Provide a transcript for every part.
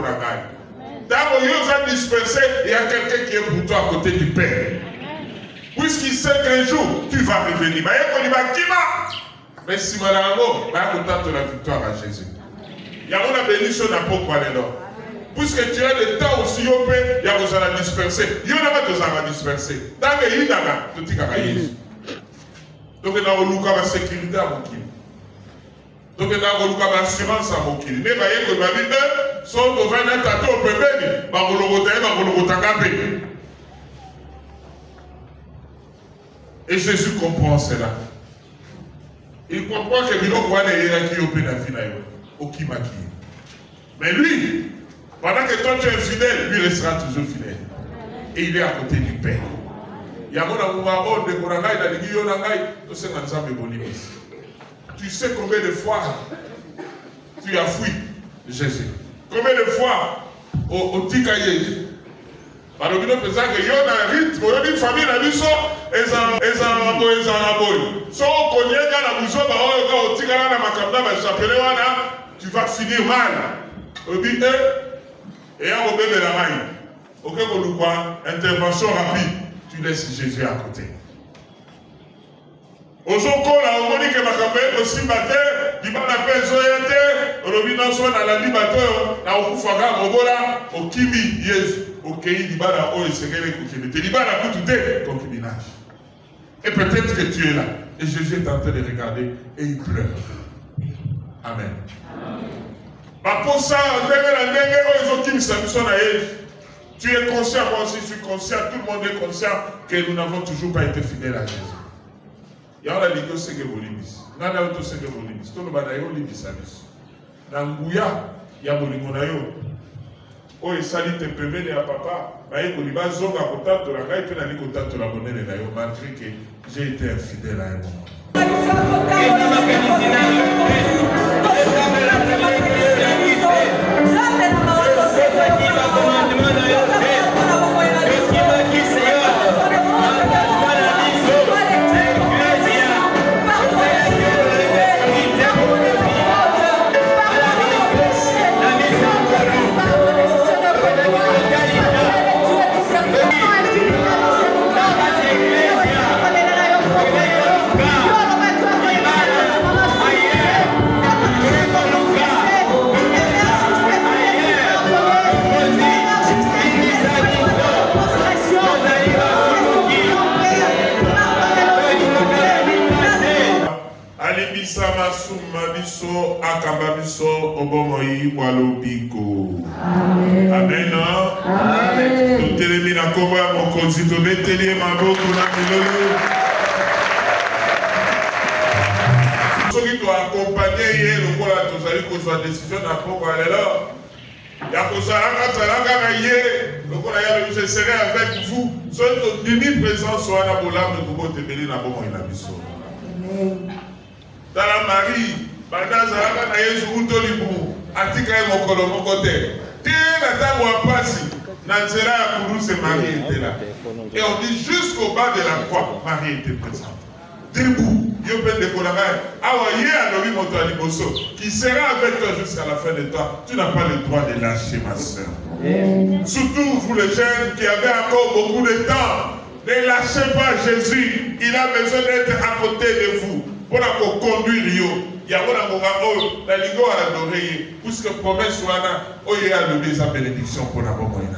pour la gagne. Dans le lieu dispersé, il y a quelqu'un qui est pour toi à côté du Père. Puisqu'il sait qu'un jour, tu vas revenir. Mais si Malango, va content de la victoire à Jésus. Il y a une bénédiction dans le puisque tu as le temps aussi, il y a besoin de disperser. Il y a besoin de disperser. Dans le lieu, tu t'y as Jésus. Donc, il y a une sécurité à mon kilo. Donc, il y a une assurance à mon kilo. Mais il y a une sont au 20 ans, au bébé, et Jésus comprend cela. Il comprend que Biloko est qui au pénafina, au Kimaki. Mais lui, pendant que toi tu es fidèle, lui restera toujours fidèle. Et il est à côté du Père. Tu sais combien de fois tu as fui Jésus. Combien de fois au Tikaye. Alors, nous pensons que y a un rythme, il y a une famille, la mission, ils ont tu vas finir mal. Et à au bébé la main. Ok, intervention rapide, tu laisses Jésus à côté. Ozoko la omoni que makabe osimbate libana pezo yete robina so na la libato na okufaga mobola okimi Yesu okei libana o esengele kukele te libana kutute concubinage. Et peut-être que tu es là et Jésus est en train de regarder et il pleure. Amen. Pour ça, tu es conscient, moi aussi je suis conscient, tout le monde est conscient que nous n'avons toujours pas été fidèles à Jésus. Il y a la ligue au Ségué-Bolibis. Il y a la ligue au Ségué-Bolibis. Tout le monde a eu l'Ibis. Dans Ngouya, il y a Bolimonayo. Oh, il s'allie tes pébés à papa. Il y a Zonga Kotato, la Gaï, puis la Ligue Kotato, la Bonne et Nayo, malgré que j'ai été infidèle à un moment. Amen. Nous télémine à combat mon conzito métellier ma beaucoup la milolo. Ceux qui doivent accompagner hier le coup là tous allez qu'on soit décision d'apprendre à l'heure. Il y a que ça là hier le coup là je serai avec vous. Soit demi présent soit la bolam de vous te bénir na bon il a biso. Dans la Marie, pendant ça là na Yesu utolibu. Atika et mon côté. Marie était là. Et on dit jusqu'au bas de la croix, Marie était présente. Debout, qui sera avec toi jusqu'à la fin de toi. Tu n'as pas le droit de lâcher, ma soeur. Surtout vous les jeunes qui avez encore beaucoup de temps. Ne lâchez pas Jésus. Il a besoin d'être à côté de vous pour la conduire. Il y a la ligo à l'oreille, puisque promesse soit là, il y a le sa bénédiction pour la bonne.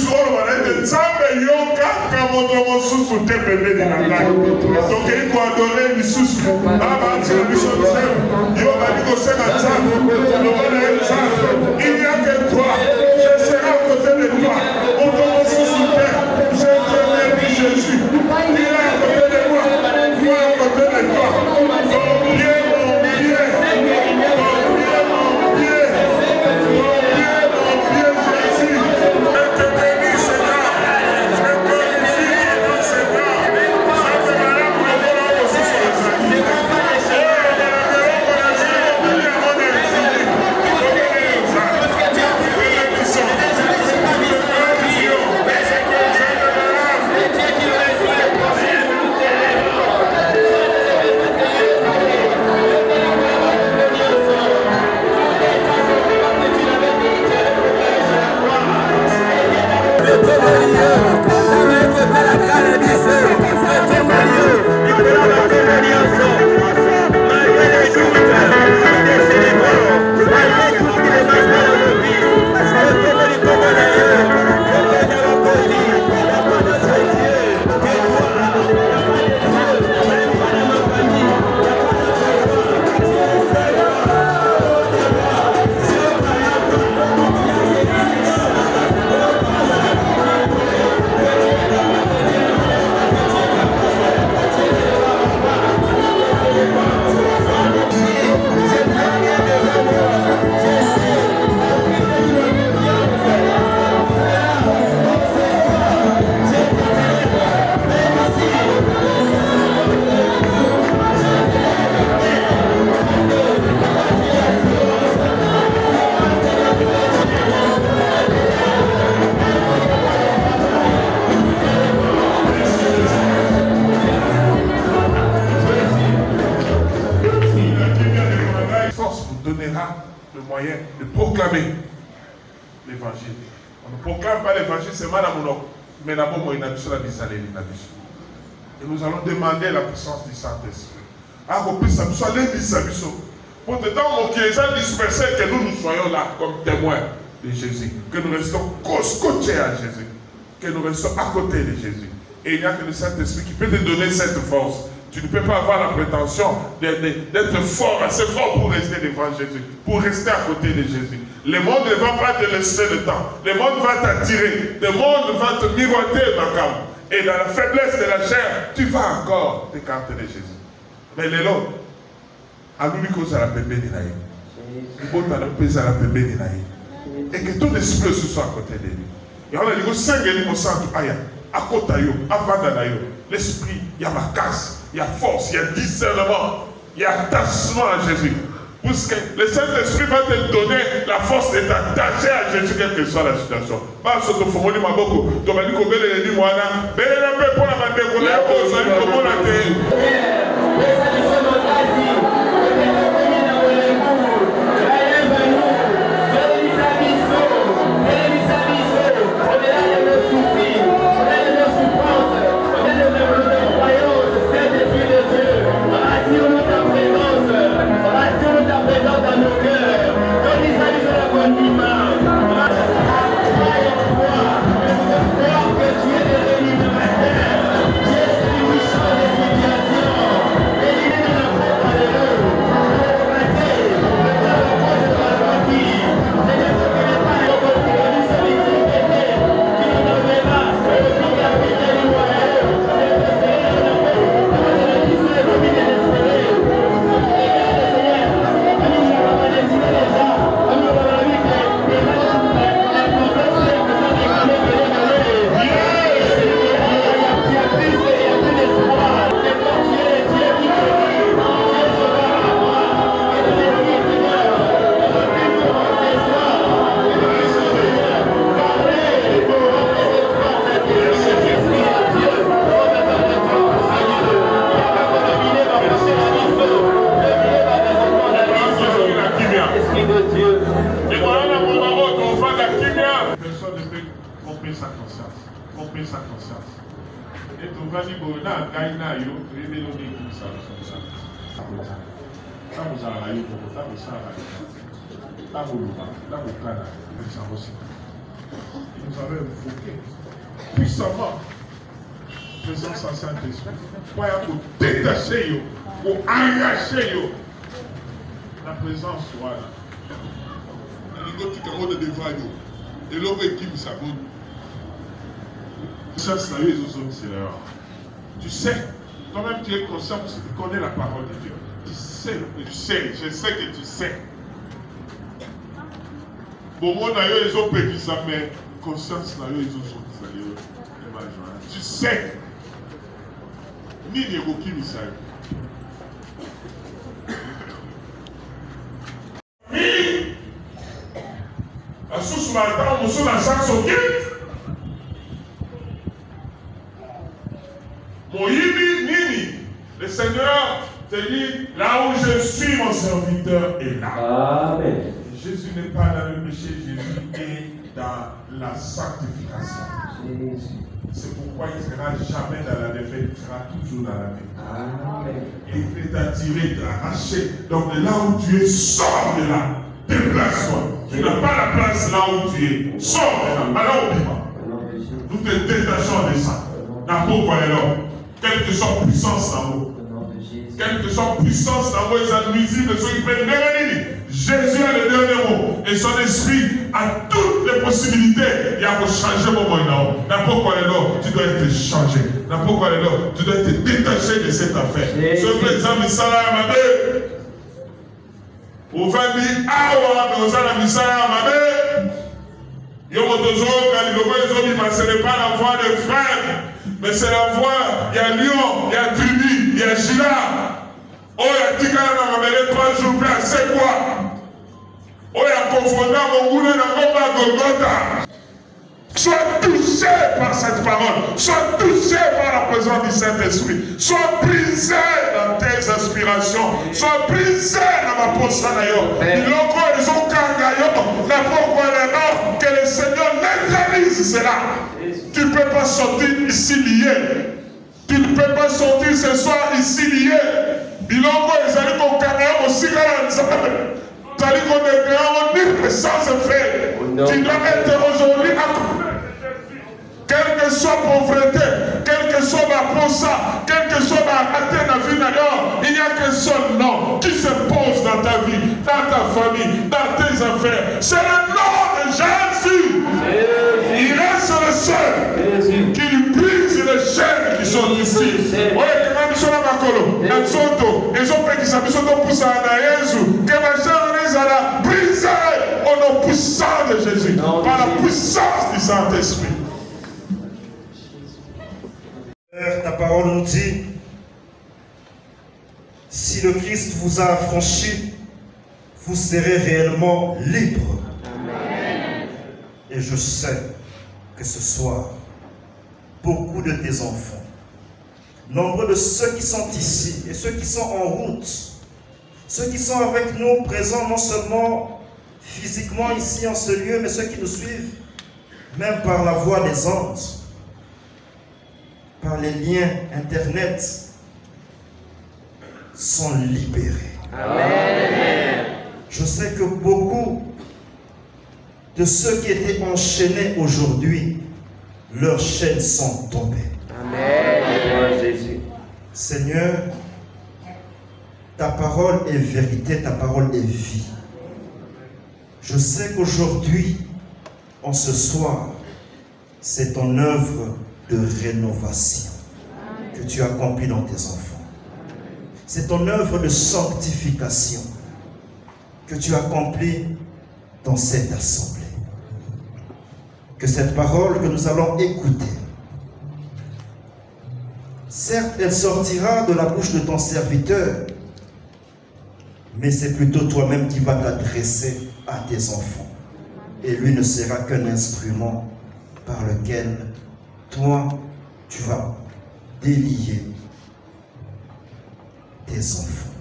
mosusu oyo banaite nzambe yo kaka moto mosusu te pembeni na ngai tokei koadore lisusu abaatila biso nzambe yo bali kosenga nzambe lokola ye nzambe il n'y a que toi je serai à côté de toi moto mosusu te je t'aime Jésus il est à côté de moi toi à côté de toi ton pied mon pied le moyen de proclamer l'évangile. On ne proclame pas l'évangile seulement dans mon nom, mais d'abord, il a besoin de et nous allons demander la puissance du Saint-Esprit. Pour te temps, les gens dispersés, que nous soyons là comme témoins de Jésus, que nous restons scotchés à Jésus, que nous restons à côté de Jésus. Et il n'y a que le Saint-Esprit qui peut te donner cette force. Tu ne peux pas avoir la prétention d'être fort, assez fort pour rester devant Jésus, pour rester à côté de Jésus. Le monde ne va pas te laisser le temps. Le monde va t'attirer. Le monde va te miroiter, ma cam. Et dans la faiblesse de la chair, tu vas encore t'écarter de Jésus. Mais les lots, à l'unique à la pépé d'Inaïe. Et que ton esprit se soit à côté de lui. Et on a dit que 5 éléments sangs, à côté de l'esprit, il y a ma casse. Il y a force, il y a discernement, il y a attachement à Jésus. Puisque le Saint-Esprit va te donner la force de t'attacher à Jésus, quelle que soit la situation. Pas ce que vous voulez, ma beaucoup. Tu vas dire que vous allez dire, moi, mais il y a un peu pour la main, vous allez dire, comment la terre. Vous avez invoqué puissamment la présence à Saint-Esprit. Pour détacher, pour arracher la présence. Voilà. Et l'homme équipe sa bonne. Tu sais, toi-même tu es conscient parce que tu connais la parole de Dieu. Tu sais, je sais que tu sais. Bon, moi, d'ailleurs, ils ont pété ça, mais conscience, d'ailleurs, ils ont sorti. Tu sais. Ni n'évoquer Misaël. Oui. La source matin, on se la chasse au guide. Le Seigneur te dit, là où je suis, mon serviteur est là. Amen. Jésus n'est pas dans le péché, Jésus est dans la sanctification. C'est pourquoi il ne sera jamais dans la défaite, il sera toujours dans la victoire. Et il peut t'attirer, t'arracher. Donc de là où tu es, sors de là. Déplace-toi. Tu n'as pas la place là où tu es. Sors de là. Alors nous te détachons de ça. Dans pourquoi alors? Quelle que soit puissance dans vous. Quelle que soit puissance dans vous, les nuisibles, ceux qui prennent Jésus a le dernier mot. Et son esprit a toutes les possibilités. Il y a pour changer mon moment. N'importe quoi alors, tu dois être changé. N'importe quoi alors, tu dois être détaché de cette affaire. Ce président Misala Amade. Au va dire, ah ouais, mais on a Misala Amade. Yomotozo, ce n'est pas la voix des frères. Mais c'est la voix, il y a Lyon, il y a Tribu, il y a Gila. Oh, il y a Tikana, on a 3 jours, c'est quoi? Oh, il y a confondé mon goût dans Golgotha. Sois touché par cette parole. Sois touché par la présence du Saint-Esprit. Sois brisé dans tes aspirations. Sois brisé dans ma pensée d'ailleurs. Ils ont kangayo. La pourquoi maintenant que le Seigneur neutralise cela. Tu ne peux pas sortir ici lié. Tu ne peux pas sortir ce soir ici lié. Bilongo, ils allaient qu'on kangayo aussi dans le c'est-à-dire qu'on est grand, on dit sans se faire. Tu dois être aujourd'hui accompli. Quelle que soit pauvreté, quelle que soit ma pensée, quelle que soit ma raté dans la vie d'ailleurs, il n'y a qu'un seul nom qui se pose dans ta vie, dans ta famille, dans tes affaires. C'est le nom de Jésus. Il reste le seul qui lui brise les chaînes qui sont ici. Oui, quand même, ils sont là, Makolo. Ils ont pris qui s'habillent, ils ont poussé à Jésus. Que ma chaîne à la brisée au nom puissant de Jésus, par la puissance du Saint-Esprit. Ta parole nous dit, si le Christ vous a affranchi, vous serez réellement libre. Amen. Et je sais que ce soir, beaucoup de tes enfants, nombreux de ceux qui sont ici et ceux qui sont en route, ceux qui sont avec nous présents non seulement physiquement ici en ce lieu, mais ceux qui nous suivent même par la voix des ondes, par les liens internet, sont libérés. Amen. Je sais que beaucoup de ceux qui étaient enchaînés aujourd'hui, leurs chaînes sont tombées. Amen. Jésus. Seigneur, ta parole est vérité, ta parole est vie. Je sais qu'aujourd'hui, en ce soir, c'est ton œuvre de rénovation que tu accomplis dans tes enfants. C'est ton œuvre de sanctification que tu accomplis dans cette assemblée. Que cette parole que nous allons écouter, certes, elle sortira de la bouche de ton serviteur, mais c'est plutôt toi-même qui vas t'adresser à tes enfants. Et lui ne sera qu'un instrument par lequel toi, tu vas délier tes enfants.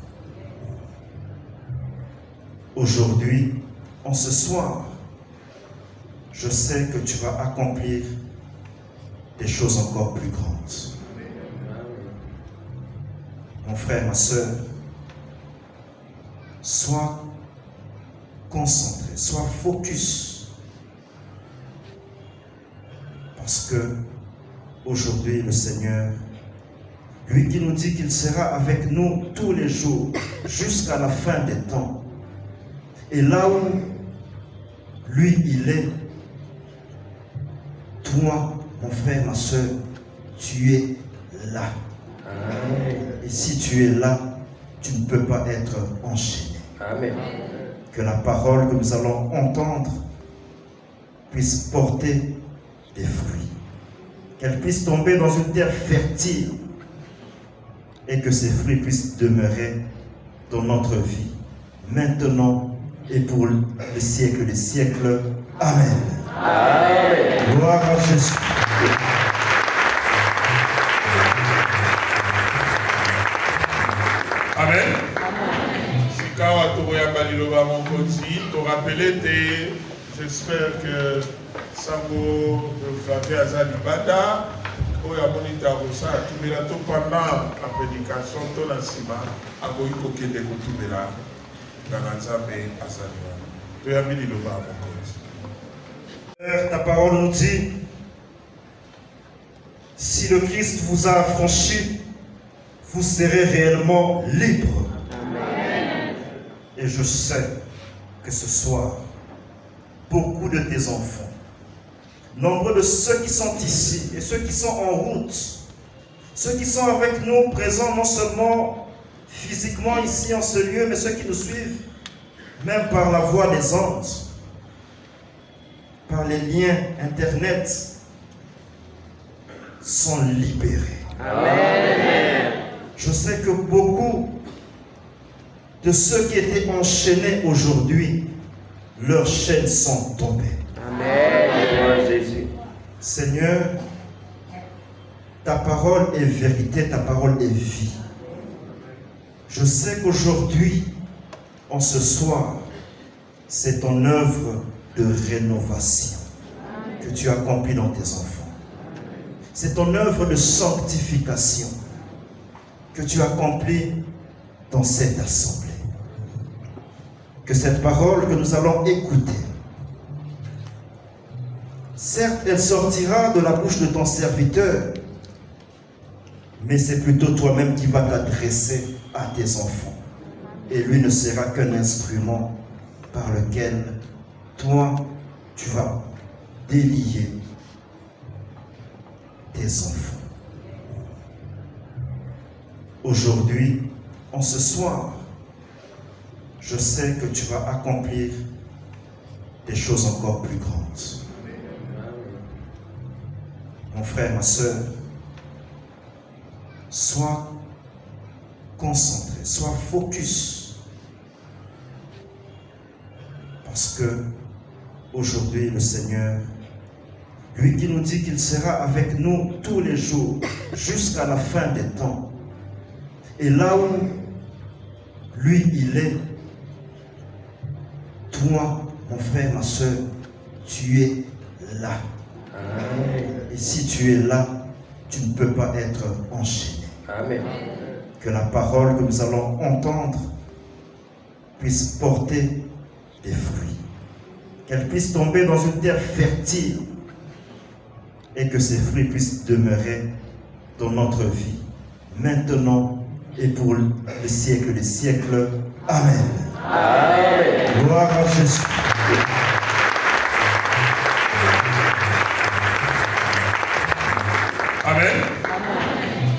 Aujourd'hui, en ce soir, je sais que tu vas accomplir des choses encore plus grandes. Mon frère, ma soeur, sois concentré, sois focus Parce que aujourd'hui, le Seigneur, lui qui nous dit qu'il sera avec nous tous les jours, jusqu'à la fin des temps, et là où lui, il est, toi, mon frère, ma soeur, tu es là. Amen. Et si tu es là, tu ne peux pas être enchaîné. Amen. Que la parole que nous allons entendre puisse porter des fruits. Qu'elle puisse tomber dans une terre fertile et que ces fruits puissent demeurer dans notre vie, maintenant et pour les siècles des siècles. Amen. Amen. Gloire à Jésus. Amen. Sikawa Toboyamba Liloba mon petit, te rappeler, j'espère que Sango Flavie Azali Bada, Oya Monita Rosa, Tumela to pendant la prédication, ton asima, Agoy Koke de Kotumela, Garanzabe Azali. Toyambi Liloba mon petit. Père, ta parole nous dit, si le Christ vous a affranchi, vous serez réellement libre. Amen. Et je sais que ce soir, beaucoup de tes enfants, nombreux de ceux qui sont ici et ceux qui sont en route, ceux qui sont avec nous présents non seulement physiquement ici en ce lieu, mais ceux qui nous suivent même par la voie des ondes, par les liens internet, sont libérés. Amen. Je sais que beaucoup de ceux qui étaient enchaînés aujourd'hui, leurs chaînes sont tombées. Amen. Jésus. Seigneur, ta parole est vérité, ta parole est vie. Je sais qu'aujourd'hui, en ce soir, c'est ton œuvre de rénovation que tu accomplis dans tes enfants. C'est ton œuvre de sanctification que tu accomplis dans cette assemblée. Que cette parole que nous allons écouter, certes, elle sortira de la bouche de ton serviteur, mais c'est plutôt toi-même qui vas t'adresser à tes enfants. Et lui ne sera qu'un instrument par lequel toi, tu vas délier tes enfants. Aujourd'hui, en ce soir, je sais que tu vas accomplir des choses encore plus grandes. Mon frère, ma soeur, sois concentré, sois focus. Parce que aujourd'hui, le Seigneur, lui qui nous dit qu'il sera avec nous tous les jours, jusqu'à la fin des temps, et là où lui, il est, toi, mon frère, ma soeur, tu es là. Amen. Et si tu es là, tu ne peux pas être enchaîné. Amen. Que la parole que nous allons entendre puisse porter des fruits. Qu'elle puisse tomber dans une terre fertile et que ces fruits puissent demeurer dans notre vie, maintenant et pour les siècles des siècles. Amen. Amen. Gloire à Jésus. Amen.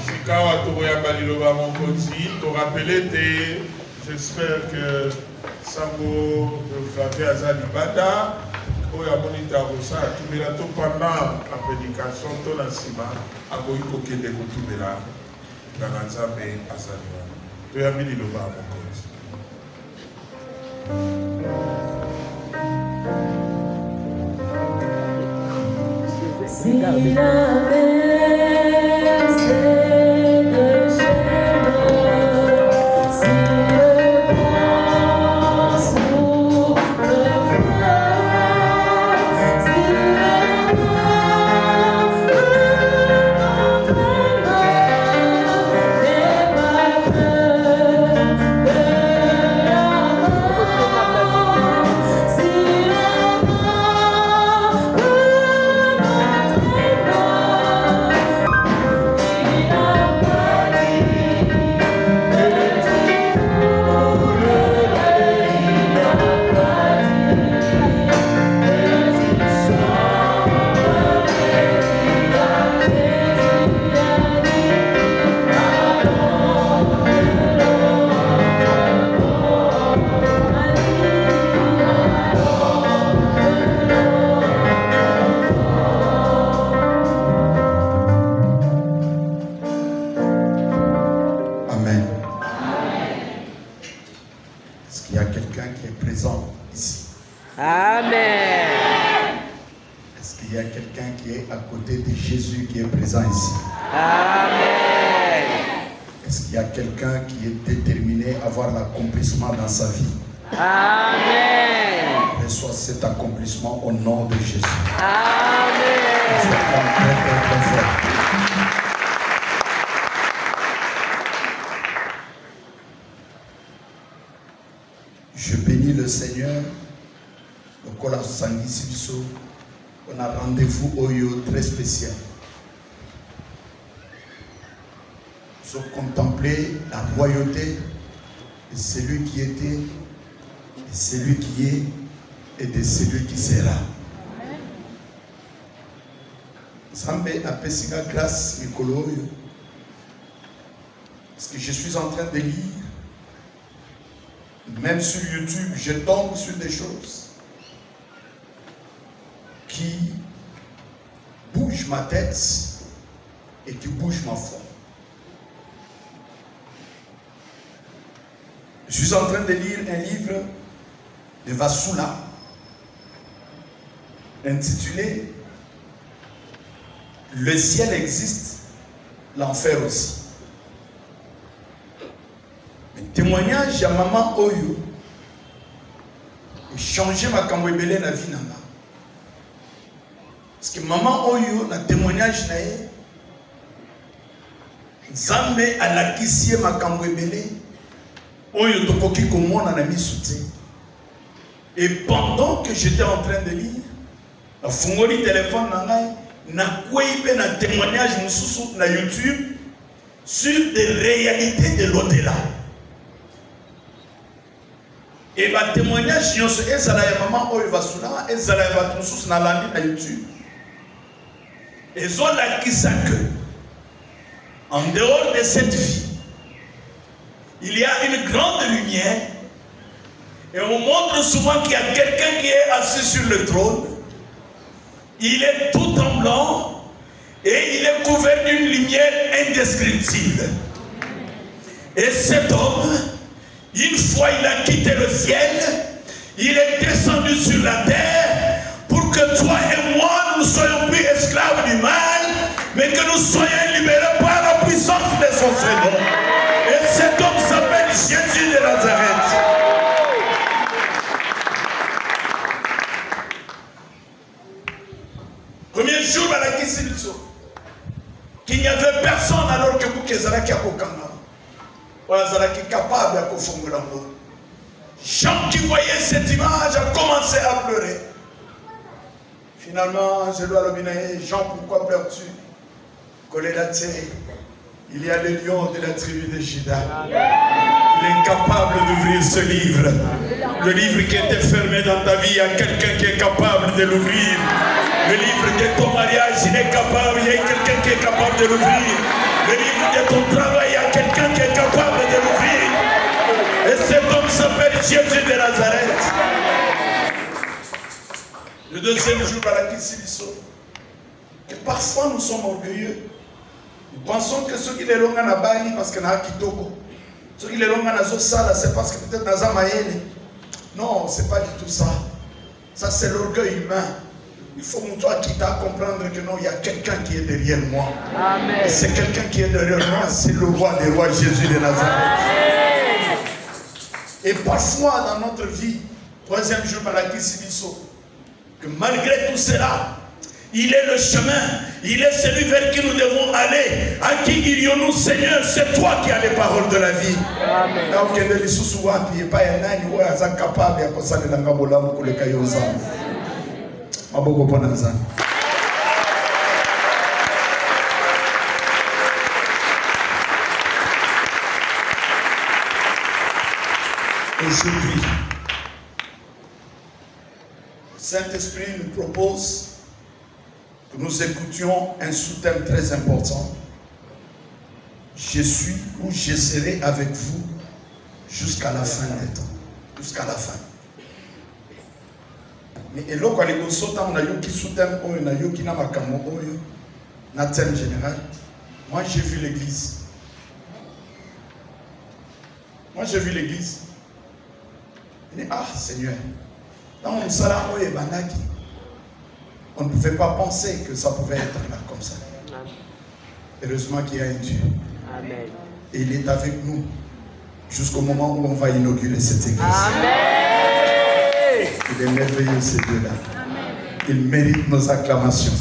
Sikawa Toboyamba Liloba mon petit, te rappeler, j'espère que Sango Flavie Azali Bada, Oya Monita Rosa, Tumela to pendant la prédication, ton asima, Agoy Koke de Kotumela, Garanzabe Azali. Toyambi Liloba mon petit. Si la mer s'est déchaînée, si le vent souffle fort, si le vent m'entraîne, n'aie pas peur de la mort. Si le vent m'entraîne, de Jésus qui est présent ici. Amen. Est-ce qu'il y a quelqu'un qui est déterminé à avoir l'accomplissement dans sa vie? Amen. Reçois cet accomplissement au nom de Jésus. Amen. Sois très, très, très fort. Je bénis le Seigneur. On a rendez-vous au lieu très spécial. Pour contempler la royauté de celui qui était, de celui qui est et de celui qui sera. Zambé a pesiga grâce mikolo oyo. Parce que je suis en train de lire. Même sur YouTube, je tombe sur des choses qui bougent ma tête et qui bougent ma foi. Je suis en train de lire un livre de Vasula intitulé « Le ciel existe, l'enfer aussi ». Le témoignage à maman Oyo a changé ma cambouébélé na vie nana. Parce que maman Oyo, na témoignage na ye, Nzambe a lakisié ma cambouébélé. Oyo tokoki komona na misoute. Et pendant que j'étais en train de lire, na fungoli téléphone na ngai, na kweipe na témoignage mususu na YouTube sur des réalités de l'au-delà. Et ma témoignage nyonso ezala ya maman oyo Vasula, ezala ya bato mususu na landi na YouTube. Ezolakisa que en dehors de cette vie, il y a une grande lumière et on montre souvent qu'il y a quelqu'un qui est assis sur le trône. Il est tout en blanc et il est couvert d'une lumière indescriptible. Et cet homme, une fois il a quitté le ciel, il est descendu sur la terre pour que toi et moi nous ne soyons plus esclaves du mal, mais que nous soyons libérés par la puissance de son Seigneur. Et cet homme s'appelle Jésus de Nazareth. Combien de jours à la Kisilso qu'il n'y avait personne alors que vous Kezaraki a Kokanga. Wazaraki capable à Kofongolango. Jean qui voyait cette image a commencé à pleurer. Finalement, je dois le dire, Jean, pourquoi pleures-tu? Il y a le lion de la tribu de Juda. Il est incapable d'ouvrir ce livre. Le livre qui était fermé dans ta vie, il y a quelqu'un qui est capable de l'ouvrir. Le livre de ton mariage, il est capable, il y a quelqu'un qui est capable de l'ouvrir. Le livre de ton travail, il y a quelqu'un qui est capable de l'ouvrir. Et cet homme s'appelle Jésus de Nazareth. Le deuxième jour, à la Kisiliso, que parfois nous sommes orgueilleux. Nous pensons que ceux qui les longuent à Bali parce qu'il y a Kitoko. Ceux qui les longuent à Zosala, c'est parce que peut-être Naza Mayele. Non, ce n'est pas du tout ça. Ça, c'est l'orgueil humain. Il faut toi qui t'a comprendre que non, il y a quelqu'un qui est derrière moi. Amen. Et c'est quelqu'un qui est derrière moi, c'est le roi des rois, Jésus de Nazareth. Amen. Et parfois dans notre vie, troisième jour, Malaki Sibiso, que malgré tout cela, il est le chemin, il est celui vers qui nous devons aller. À qui irions-nous, Seigneur? C'est toi qui as les paroles de la vie. Amen. Aujourd'hui, Saint-Esprit nous propose que nous écoutions un sous-thème très important. Je suis ou je serai avec vous jusqu'à la fin des temps. Jusqu'à la fin. Mais et là, quand les consultants ont eu qui sous-thème, on a eu qui n'a pas na thème général. Moi, j'ai vu l'église. Moi, j'ai vu l'église. Il dit, ah, Seigneur, dans mon salam, on ne pouvait pas penser que ça pouvait être là comme Heureusement qu'il y a un Dieu. Amen. Et il est avec nous jusqu'au moment où on va inaugurer cette église. Amen. Il est merveilleux ce Dieu-là. Il mérite nos acclamations.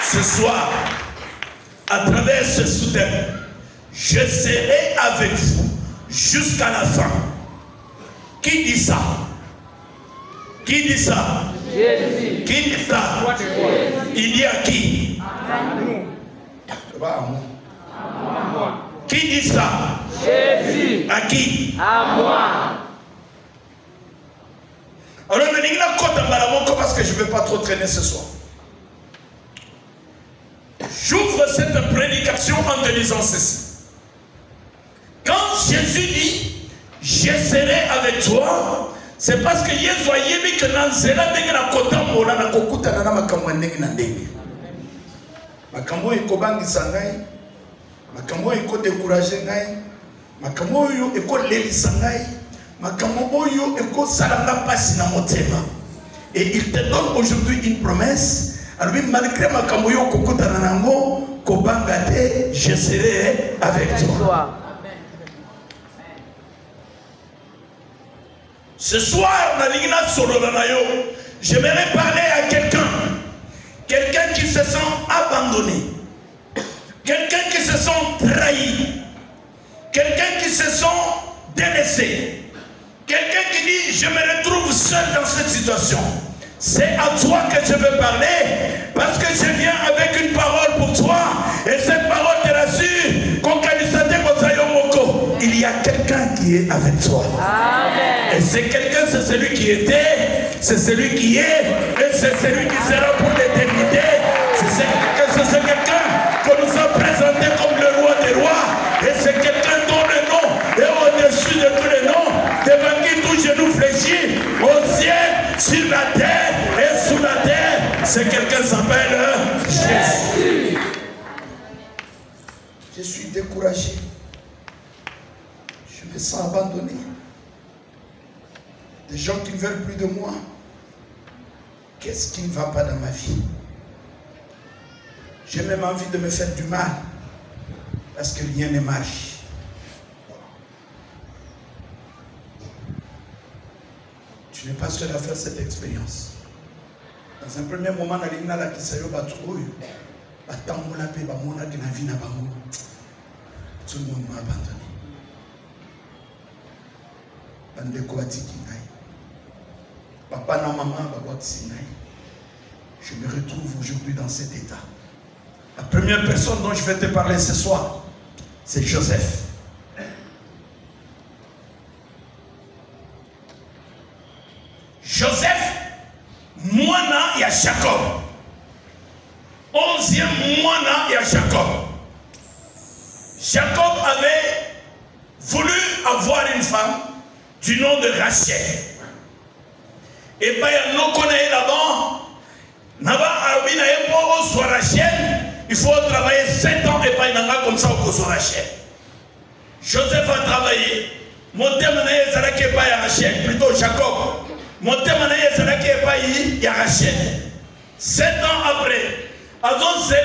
Ce soir, à travers ce soutien, je serai avec vous jusqu'à la fin. Qui dit ça? Qui dit ça? Jésus. Qui dit ça? Il dit à qui? Qui dit ça? Jésus. À qui? À moi. Alors, parce que je ne vais pas trop traîner ce soir. J'ouvre cette prédication en te disant ceci. Quand Jésus dit, je serai avec toi, c'est parce que Jésus a dit que dans cela, il y a un côté où il y a un côté où il y a un côté où il y a un côté et il te donne aujourd'hui une promesse. Alors malgré ma kamoyo kokota nango kobangate, je serai avec toi. Ce soir, j'aimerais parler à quelqu'un qui se sent abandonné, quelqu'un qui se sent trahi, quelqu'un qui se sent délaissé, quelqu'un qui dit je me retrouve seul dans cette situation. C'est à toi que je veux parler parce que je viens avec une parole pour toi et cette parole te rassure. Il y a quelqu'un qui est avec toi. Amen. Et c'est quelqu'un, c'est celui qui était, c'est celui qui est et c'est celui qui sera pour l'éternité. C'est quelqu'un qu'on nous a présenté comme le roi des rois et c'est quelqu'un dont le nom est au-dessus de tous les noms, devant qui tout genou fléchit au ciel, sur la terre et sous la terre. C'est quelqu'un qui s'appelle Jésus. Je suis découragé. Je me sens abandonné. Des gens qui ne veulent plus de moi. Qu'est-ce qui ne va pas dans ma vie? J'ai même envie de me faire du mal. Parce que rien ne marche. Tu n'es pas seul à faire cette expérience. Dans un premier moment, tout le monde m'a abandonné. Papa et maman, je me retrouve aujourd'hui dans cet état. La première personne dont je vais te parler ce soir, c'est Joseph. Joseph, moana ya Jacob. 11e moana ya Jacob. Jacob avait voulu avoir une femme du nom de Rachel. Et bien, nous connaissons là-bas, Rachel, il faut travailler 7 ans et pas une comme ça au Rachel. Joseph a travaillé. Mon thème n'est pas Rachel, plutôt Jacob. Mon thème n'est pas Rachel. 7 ans après, Rachel,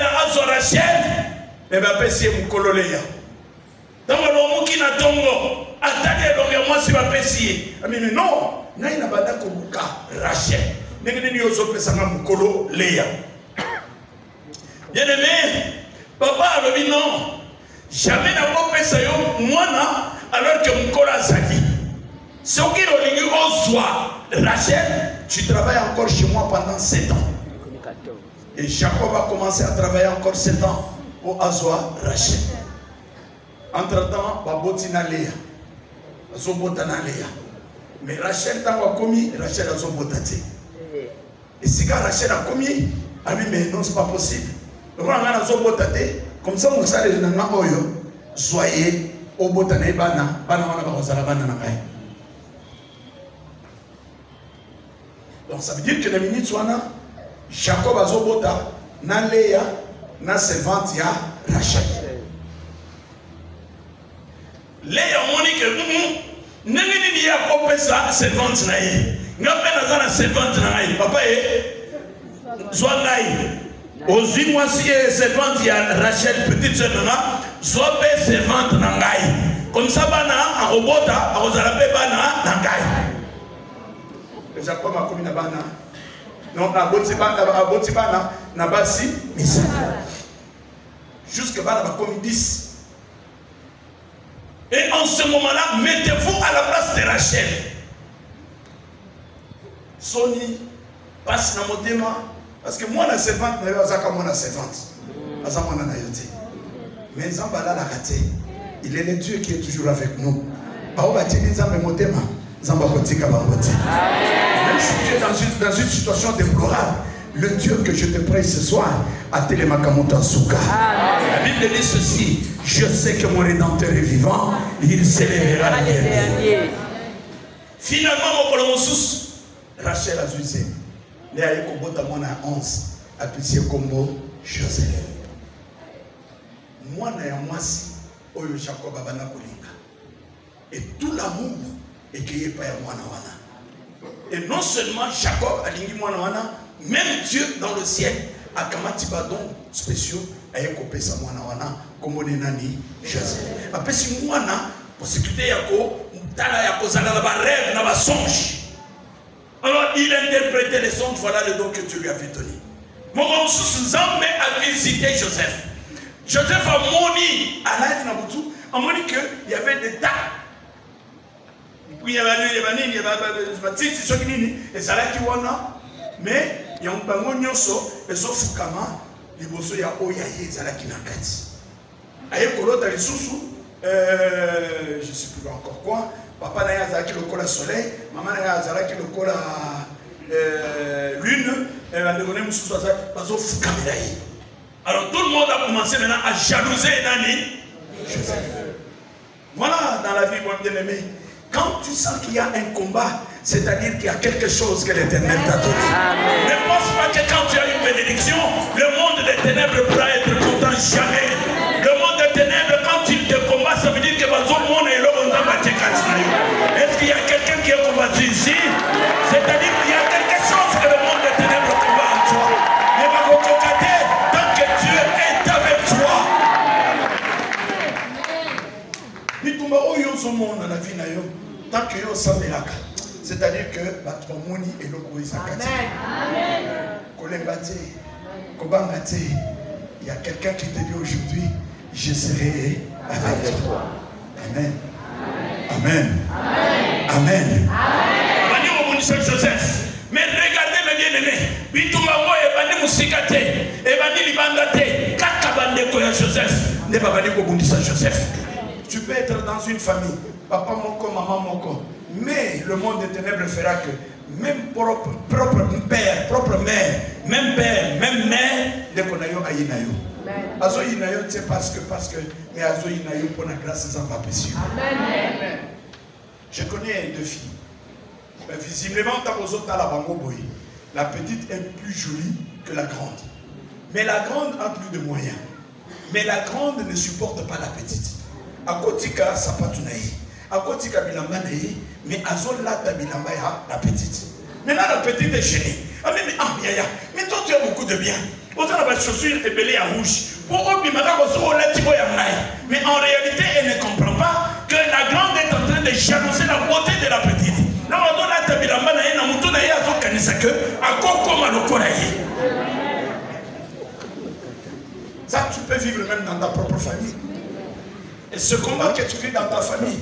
et bien, c'est mon cololéa. Dans le monde qui n'a tongo, attaquez donc moi si ma pessie. Mais non, n'a pas d'accouka Rachel. N'est-ce pas mukolo Léa. Bien aimé, papa a dit non. Jamais n'a pas fait ça moi alors que mukolo a dit. Ce qui est au soit Rachel, tu travailles encore chez moi pendant 7 ans. Et Jacob a commencé à travailler encore 7 ans au Azwa Rachel. Entre-temps, Babotina Léa. Azobotana Léa. Mais Rachel, tant qu'on a commis, Rachel a zobotate. Et si Rachel a commis, ah oui, mais non, c'est pas possible. Donc, on a zobotate. Comme ça, on s'est dit, soyez au botane bana, bana wana bakozala bana na ngai. Donc, ça veut dire que les minutes soient Jacob a zobota, na Léa, na servante ya Rachel. Léa Monique, Nengini Yacob pesa servante na ye. Ngape naza na servante na ngai. Papa soit ngai. Ozwi mwasi servante ya Rachel petite sœur nanga, soit pe servante na ngai. Comme ça bana en robota, ozala pe bana na ngai. Jacob a commis na bana. Non, aboti bana na basi misa. Jusque bana ba commis 10. Et en ce moment-là, mettez-vous à la place de Rachel. Soni passe na motema. Parce que moi, la servante, je suis la servante. Mais il est le Dieu qui est toujours avec nous. Même si tu es dans une situation déplorable, le Dieu que je te prie ce soir a Télémakamoto Asuka. La Bible dit ceci: je sais que mon Rédempteur est vivant, il s'élèvera la dernier. Finalement, mon colonsus, Rachel a usé. Il y a eu 11 apprécié comme Joseph. Moi, je suis Oyo Jacob Abana Kolinga. Et tout l'amour est créé par moi. Et non seulement Jacob a lingi moi, même Dieu dans le ciel a kamati badon spéciaux a écopé sa moi comme on est nani Joseph. Après si moi pour sécurité yako tala yako zala ba rêve na ba songe. Alors il interprétait les songes, voilà le don que Dieu lui avait donné. Mon Zambé a visité Joseph. Joseph a moni à l'âge Nabutu, a moni qu'il y avait des tas. Puis il y avait des petits, et ça là qui wana, mais il y a un bango nyoso, et sauf Fukama, les bossos ya oyaye, ça là qui n'a qu'à dire. Aïe Kolo dans les sous-sous, je ne sais plus encore quoi. Papa n'a pas qui le colle à soleil, maman n'a pas qui le colle à lune, elle a donné mon sous alors tout le monde a commencé maintenant à jalouser Nani. Voilà dans la vie, mon bien-aimé. Quand tu sens qu'il y a un combat, c'est-à-dire qu'il y a quelque chose que l'Éternel t'a donné. Ne pense pas que quand tu as une bénédiction, le monde des ténèbres pourra être content jamais. Le monde des ténèbres, quand il te combat, ça veut dire que est-ce qu'il y a quelqu'un qui a combattu ici? C'est-à-dire qu'il y a quelque chose que le monde des ténèbres combat en toi. Mais va cococater tant que Dieu est avec toi. Mitumba oyo zo monde na vie na yo tant que yo sambelaka. C'est-à-dire que batomoni et loko izakati. Amen. Kolembate, kobangate. Il y a quelqu'un qui te dit aujourd'hui, je serai avec toi. Amen. Amen. Amen. Amen. Amen. Joseph. Mais regardez mes bien-aimés. Bitumbango et bandi musikate. Et bandi libandate. Kakabande koya Joseph. Ne pas bandi kobundisa Joseph. Tu peux être dans une famille. Papa moko, maman moko. Mais le monde des ténèbres fera que même propre père, propre mère, même père, même mère, de konayo ayinayo. Azo inayo c'est parce que mais azo inayo pour la grâce sans pas précieux. Amen. Je connais deux filles. Mais visiblement la petite est plus jolie que la grande. Mais la grande a plus de moyens. Mais la grande ne supporte pas la petite. À Kotika sapatunaï. À Kotika bilambanaï, mais azo lata bilambaya la petite. Maintenant la petite est gênée. Ah mais toi tu as beaucoup de bien. Autant la chaussure est belée à rouge. Mais en réalité, elle ne comprend pas que la grande est en train de jalouser la beauté de la petite. Ça, tu peux vivre même dans ta propre famille. Et ce combat que tu vis dans ta famille,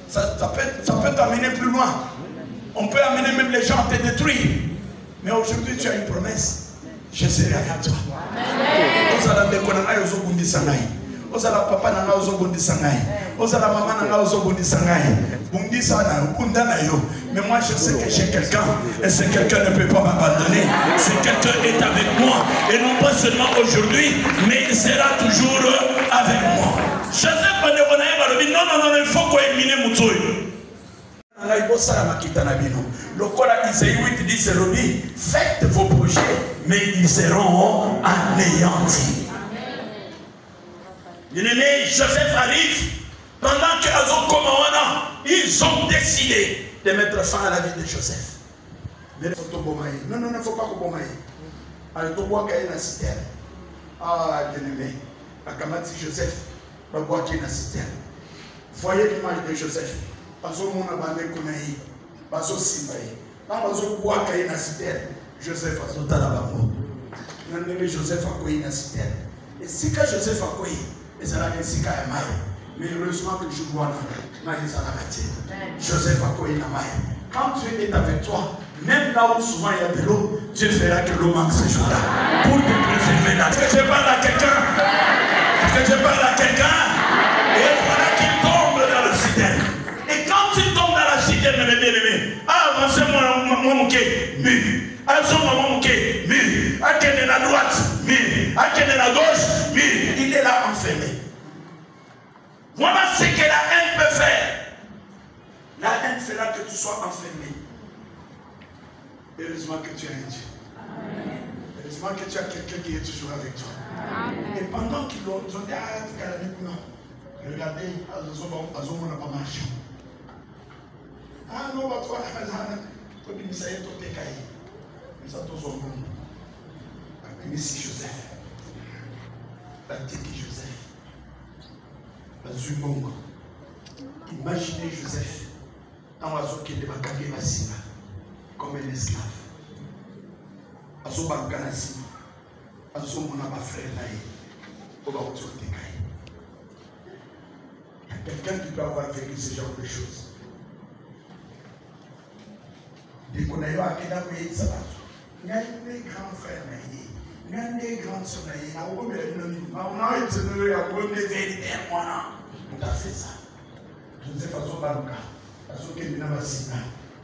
ça peut t'amener plus loin. On peut amener même les gens à te détruire. Mais aujourd'hui, tu as une promesse. Je serai avec toi. Ozala ndeko na ngai ozobundisa ngai. Ozala papa na ngai ozobundisa ngai. Ozala maman na ngai ozobundisa ngai. Bundisa na bunda na yo. Mais moi je sais que j'ai quelqu'un et ce quelqu'un ne peut pas m'abandonner. Ce quelqu'un est avec moi et non pas seulement aujourd'hui, mais il sera toujours avec moi. Joseph non, il faut qu'on élimine Moutoui. Le Coran Isaïe 8 dit faites vos projets, mais ils seront anéantis. Bien-aimé, Joseph arrive pendant que ils ont décidé de mettre fin à la vie de Joseph. Mais il faut tout bombailler. Non, non, il ne faut pas que bombailler. Alors, tu bois qu'il y a une citerne. Ah, bien-aimé. La Kamati Joseph va boire qu'il y a une citerne. Voyez l'image de Joseph. Parce que mon abandon connaît. Parce que Simbaï. Parce que bois qu'il y a une citerne. Joseph a sauté là-bas. Joseph a quoi une citerne. Et si que Joseph a quoi, et ça l'a dit si qu'il y a maille. Mais heureusement que je vois là, Joseph a quoi une maille. Quand Dieu est avec toi, même là où souvent il y a de l'eau, Dieu fera que l'eau manque ce jour-là. Pour te préserver là. Est-ce que je parle à quelqu'un? Est-ce que je parle à quelqu'un? Et voilà qu'il tombe dans la citerne. Et quand il tombe dans la citerne, mes bien-aimés, avancez-moi mon mouquet, mur. Avancez-moi mon mouquet, mur. À quel est la droite, mur. À quel est la gauche, mur. Il est là enfermé. Voilà ce que la haine peut faire. La haine fera que tu sois enfermé. Heureusement que tu as un Dieu. Heureusement que tu as quelqu'un qui est toujours avec toi. Et pendant qu'ils l'ont dit, non. Regardez, Azoma n'a pas marché. Ah non, bah toi, comme il s'est tout écaillé. Nous avons tous au monde. Ici Joseph. Batiki Joseph. Bazubongo. Imaginez Joseph. Dans l'oiseau qui est de Bakage Basina. Comme un esclave. Azo Bakanasi. Azo Monaba frère Naï. Oba Otsotekai. Il y a quelqu'un qui peut avoir vécu ce genre de choses. Dès qu'on a eu à Kedakoye Sabato. Il y a des grands frères Naï. Il y a des grandes sœurs Naï. On a été donné à bonne vérité. On a fait ça. Joseph Azo Baruka. Azo Kemina Basina.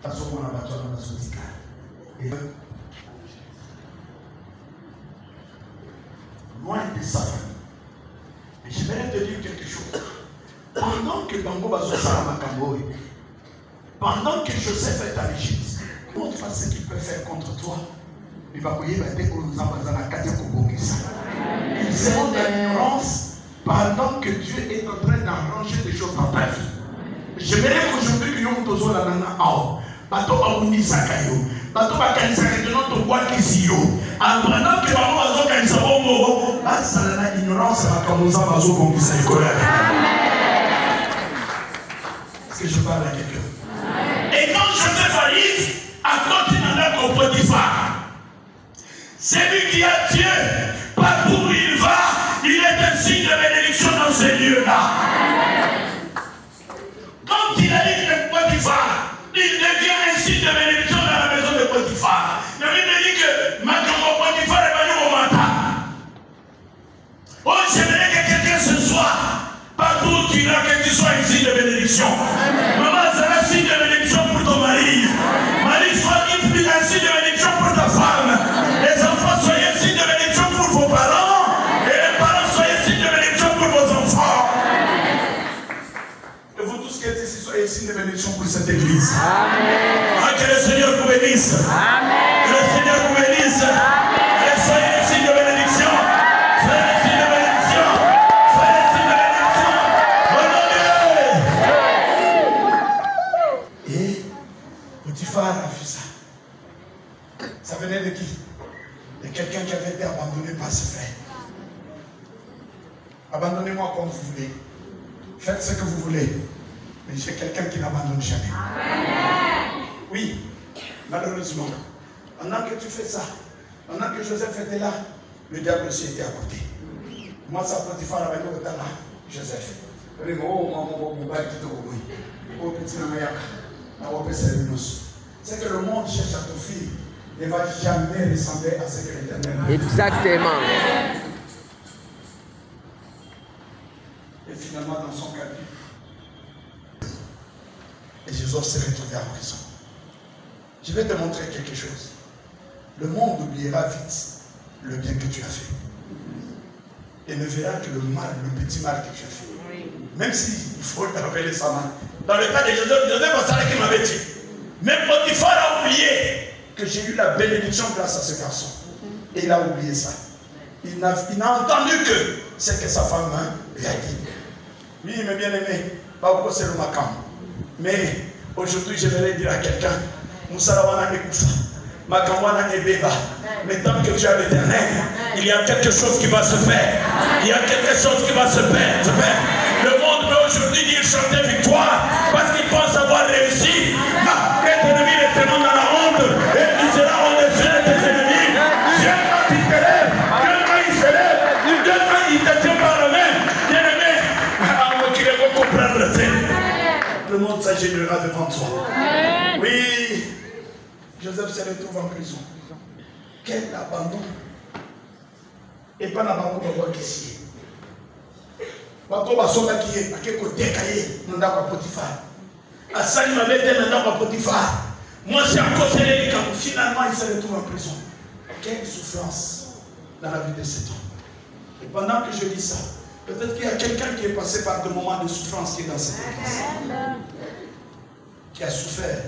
Azo Monabato Nabasotika. Loin de sa famille. Mais je vais te dire quelque chose. Pendant que Bango Bazo Salamakamboy, pendant que Joseph est en Égypte, montre ce qu'il peut faire contre toi. Il va payer la tête pour nous envoyer dans la case Kobo. Ils seront dans l'ignorance pendant que Dieu est en train d'arranger des choses dans ta vie. J'aimerais qu'aujourd'hui que nous nous la nana ao. Bato abunisa kayo. Bato bakanisa que notre boîte ici yo. Pendant que maman bazo kanisa bongo, basa la ignorance va commencer bazo konguisa école. Est-ce que je parle à quelqu'un? Et quand Joseph arrive à continent au Potiphar, c'est lui qui a Dieu. Partout où il va, il est un signe de bénédiction dans ces lieux-là. Quand il arrive à Potiphar, il devient un signe de bénédiction dans la maison de Potiphar. La Bible dit que maintenant Potiphar est venu au matin. Oh, j'aimerais que quelqu'un ce soir, partout où tu iras, que tu sois un signe de bénédiction. Maman, c'est un signe de bénédiction pour ton mari. Mari, sois un signe de bénédiction pour ta femme. Les enfants, soyez un signe de bénédiction pour vos parents. Et les parents, soyez un signe de bénédiction pour vos enfants. Et vous tous qui êtes ici, soyez un signe de bénédiction pour cette église. Amen. Ah, que le Seigneur vous bénisse. Amen. Que le Seigneur vous bénisse. Amen. Et soyez un signe de bénédiction. Soyez un signe de bénédiction. Soyez un signe de bénédiction. Au nom de Dieu. Et Potiphar a vu ça. Ça venait de qui? De quelqu'un qui avait été abandonné par ses frères. Abandonnez-moi comme vous voulez. Faites ce que vous voulez. Mais j'ai quelqu'un qui n'abandonne jamais. Amen. Oui, malheureusement. Pendant que tu fais ça, pendant que Joseph était là, le diable aussi était à côté. Moi, ça peut faire avec le là, Joseph. C'est que le monde cherche à t'offrir. Ne va jamais ressembler à ce que l'Éternel a. Exactement. Et finalement, dans son cas, et Jésus s'est retrouvé à prison. Je vais te montrer quelque chose. Le monde oubliera vite le bien que tu as fait. Et ne verra que le mal, le petit mal que tu as fait. Même s'il faut te rappeler sa main. Dans le cas de Joseph, Joseph a ça qui m'avait dit. Même Potiphar a oublié que j'ai eu la bénédiction grâce à ce garçon. Et il a oublié ça. Il n'a entendu que c'est que sa femme lui a dit. Oui, mes bien-aimés, pas beaucoup c'est le macam. Mais Aujourd'hui, j'aimerais dire à quelqu'un, Moussalawana Ekoufa, Makawana Ebeba, mais tant que tu as l'Éternel, il y a quelque chose qui va se faire. Il y a quelque chose qui va se faire. Le monde peut aujourd'hui dire chanter victoire parce qu'il pense avoir réussi. Tes ennemis resteront dans la honte et tu seras au-dessus de tes ennemis. Dieu quand il te lève, Dieu quand il se lève, Dieu quand il te tient par la main, bien aimé, qu'il va comprendre le monde s'agenouillera devant toi. Oui, Joseph se retrouve en prison. Quel abandon. Et pas l'abandon de voir qu'ici. Bato basoka qui est, à quel côté cahier, nous n'avons pas Potiphar. À Sali Mabete, nous n'avons pas Potiphar. Moi, c'est à cause de lui, quand finalement il se retrouve en prison. Quelle souffrance dans la vie de cet homme. Et pendant que je dis ça, peut-être qu'il y a quelqu'un qui est passé par des moments de souffrance qui est dans cette église. Qui a souffert.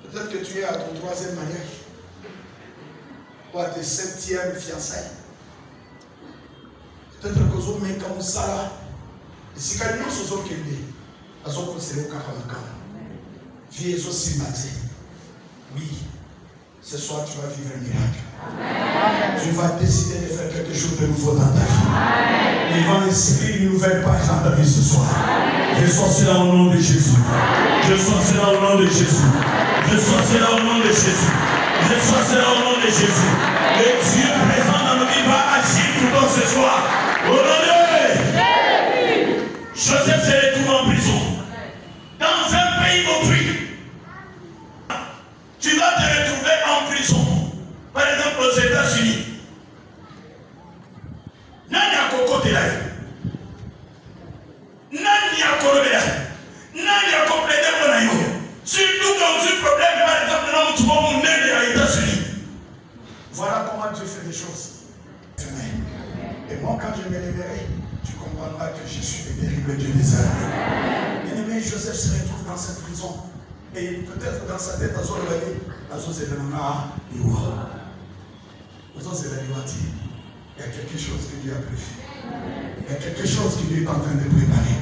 Peut-être que tu es à ton 3e mariage. Ou à tes 7e fiançailles. Peut-être que vous avez comme ça. Et si quelqu'un se sont kende, à son conseil au Karamaka. Vie est aussi maté. Oui, ce soir tu vas vivre un miracle. Amen. Tu vas décider de faire quelque chose de nouveau dans ta vie. Il va inscrire une nouvelle page dans ta vie ce soir. Je sois cela au nom de Jésus. Je sois cela au nom de Jésus. Je sois cela au nom de Jésus. Je sois cela au nom de Jésus. Le Dieu présent dans nos vies va agir tout dans ce soir. Au nom de Joseph se retrouve en prison. Dans un pays d'autrui. Tu vas te retrouver en prison. Par exemple aux États-Unis. Nani a cocoté là. Nani a corobé. Nani a complété mon aïe. Surtout quand tu as un problème, par exemple, dans tu vas mon nez aux États-Unis. Voilà comment Dieu fait les choses. Et moi, quand je me lèverai, tu comprendras que je suis le terrible Dieu des armées. Bien-aimé, Joseph se retrouve dans cette prison. Et peut-être dans sa tête, à son réveil, à son événement, il y a quelque chose que Dieu a prévu. Il y a quelque chose que Dieu est en train de préparer.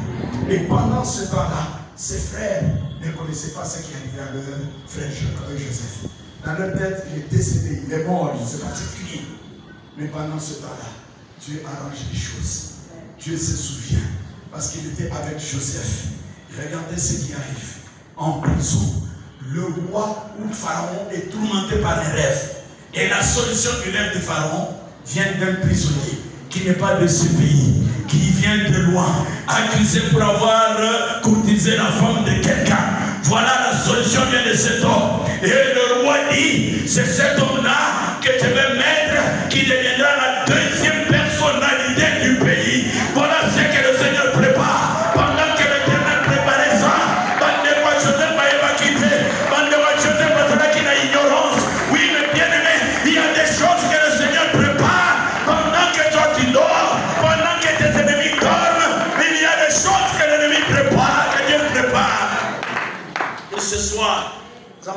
Et pendant ce temps-là, ses frères ne connaissaient pas ce qui arrivait à leur frère Joseph. Dans leur tête, il est décédé, il est mort, je ne sais pas ce qu'il est. Mais pendant ce temps-là, Dieu arrange les choses. Dieu se souvient. Parce qu'il était avec Joseph. Regardez ce qui arrive. En prison, le roi ou Pharaon est tourmenté par les rêves. Et la solution du rêve de Pharaon vient d'un prisonnier qui n'est pas de ce pays, qui vient de loin, accusé pour avoir courtisé la femme de quelqu'un. Voilà la solution vient de cet homme. Et le roi dit, c'est cet homme-là que je vais mettre, qui deviendra la 2e personnalité du pays. Voilà ce que le Seigneur prépare. Pendant que l'Éternel préparait ça, Joseph va évacuer. Joseph va être dans l'ignorance. Oui, mais bien aimé, il y a des choses que le Seigneur prépare pendant que toi tu dors, pendant que tes ennemis dorment. Il y a des choses que l'ennemi prépare, que Dieu prépare. Et ce soir, tu ne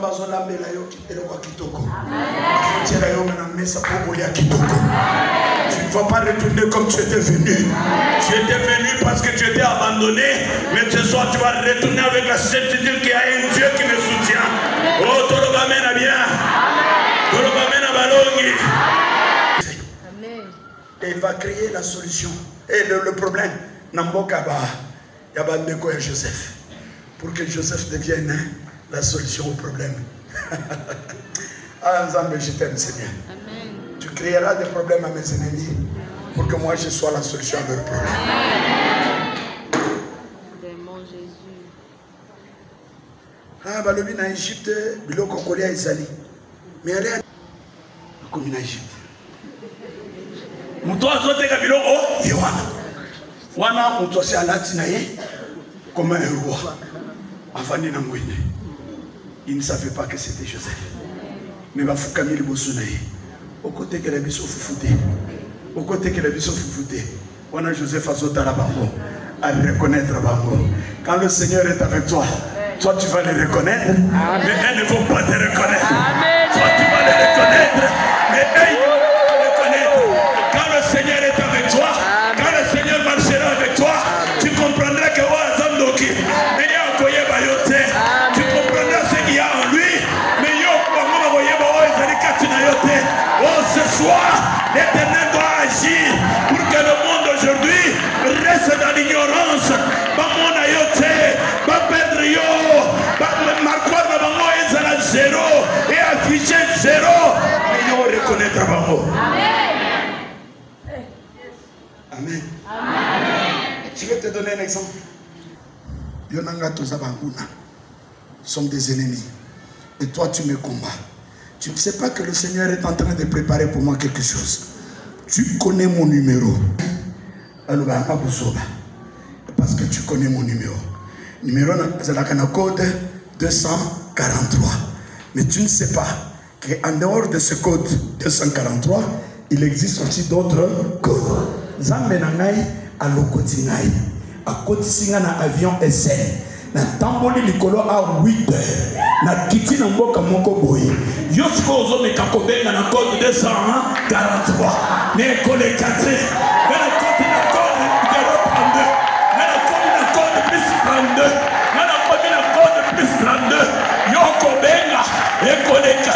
vas pas retourner comme tu étais venu. Tu étais venu parce que tu étais abandonné, mais ce soir tu vas retourner avec la certitude qu'il y a un Dieu qui me soutient. Oh, Torobamena bien. Torobamena balongi. Et il va créer la solution. Et le problème, Nambokaba, Yabandeko et Joseph. Pour que Joseph devienne la solution au problème. Ah, Nzambe, je t'aime, Seigneur. Amen. Tu créeras des problèmes à mes ennemis pour que moi je sois la solution à leurs problèmes. Ah, bah, le bin en Égypte, bilo kokolia ezali. Mais allez comme en Égypte. Muto azoteka bilo o Yohana. Wana muto se alati na ye comme un roi. Afani na ngwene. Il ne savait pas que c'était Joseph. Mais il va faire Camille Bossonaye. Au côté que la biso foufoute. Au côté que la biso foufoute. On a Joseph Azota la bango. À reconnaître la bango. Quand le Seigneur est avec toi, toi tu vas le reconnaître. Mais elles ne vont pas te reconnaître. Toi tu vas le reconnaître. Mais elles ne vont pas te reconnaître. Quand le Seigneur est avec toi, quand le Seigneur marchera avec toi, tu comprendras que Oazam Doki. Mais il y a un koye bayote. L'Éternel doit agir pour que le monde aujourd'hui reste dans l'ignorance. Bamona yote, ba perdre yo, ba marqueur na bango ezala zéro et affiché zéro. Mais yo reconnaître bango. Amen. Je vais te donner un exemple. Yonanga toza banguna. Nous sommes des ennemis. Et toi tu me combats. Tu ne sais pas que le Seigneur est en train de préparer pour moi quelque chose. Tu connais mon numéro. Parce que tu connais mon numéro. Numéro c'est la code 243. Mais tu ne sais pas qu'en dehors de ce code 243, il existe aussi d'autres codes. Zambe nangai alokotingai. Akotisinga na avion SN. Na tamboli likolo a 8 heures. Na kiti na mboka moko boye. Yosko ozo mekakobenga na code 243. Ne kole 4. Na code na code 032. Na code na code plus 32. Na code na code plus 32. Yoko benga e kole 4.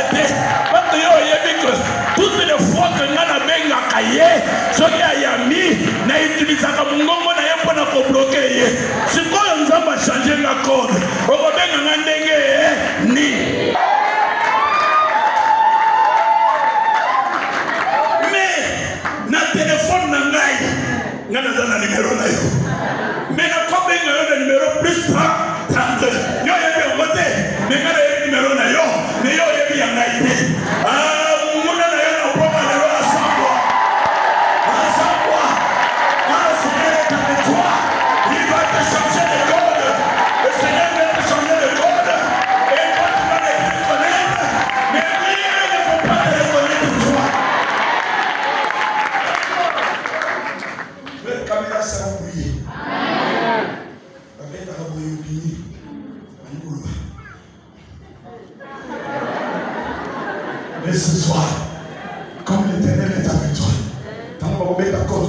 Parce yo yebiko toutes les fois que ngana benga kaye, soki ayami na utilisaka mungongo na yepo na ko bloquer ye. Sikoyo nzamba changer la code. Oko benga ngandenge ni. Mais na téléphone na ngai ngana za na numéro na yo. Mais na ko benga yo na numéro plus 32. Yo yebi ngote, mais ngana yebi numéro na yo, mais yo yebi ya ngai te. Mais ce soir, comme l'Éternel est avec toi, tant qu'on va mettre d'accord,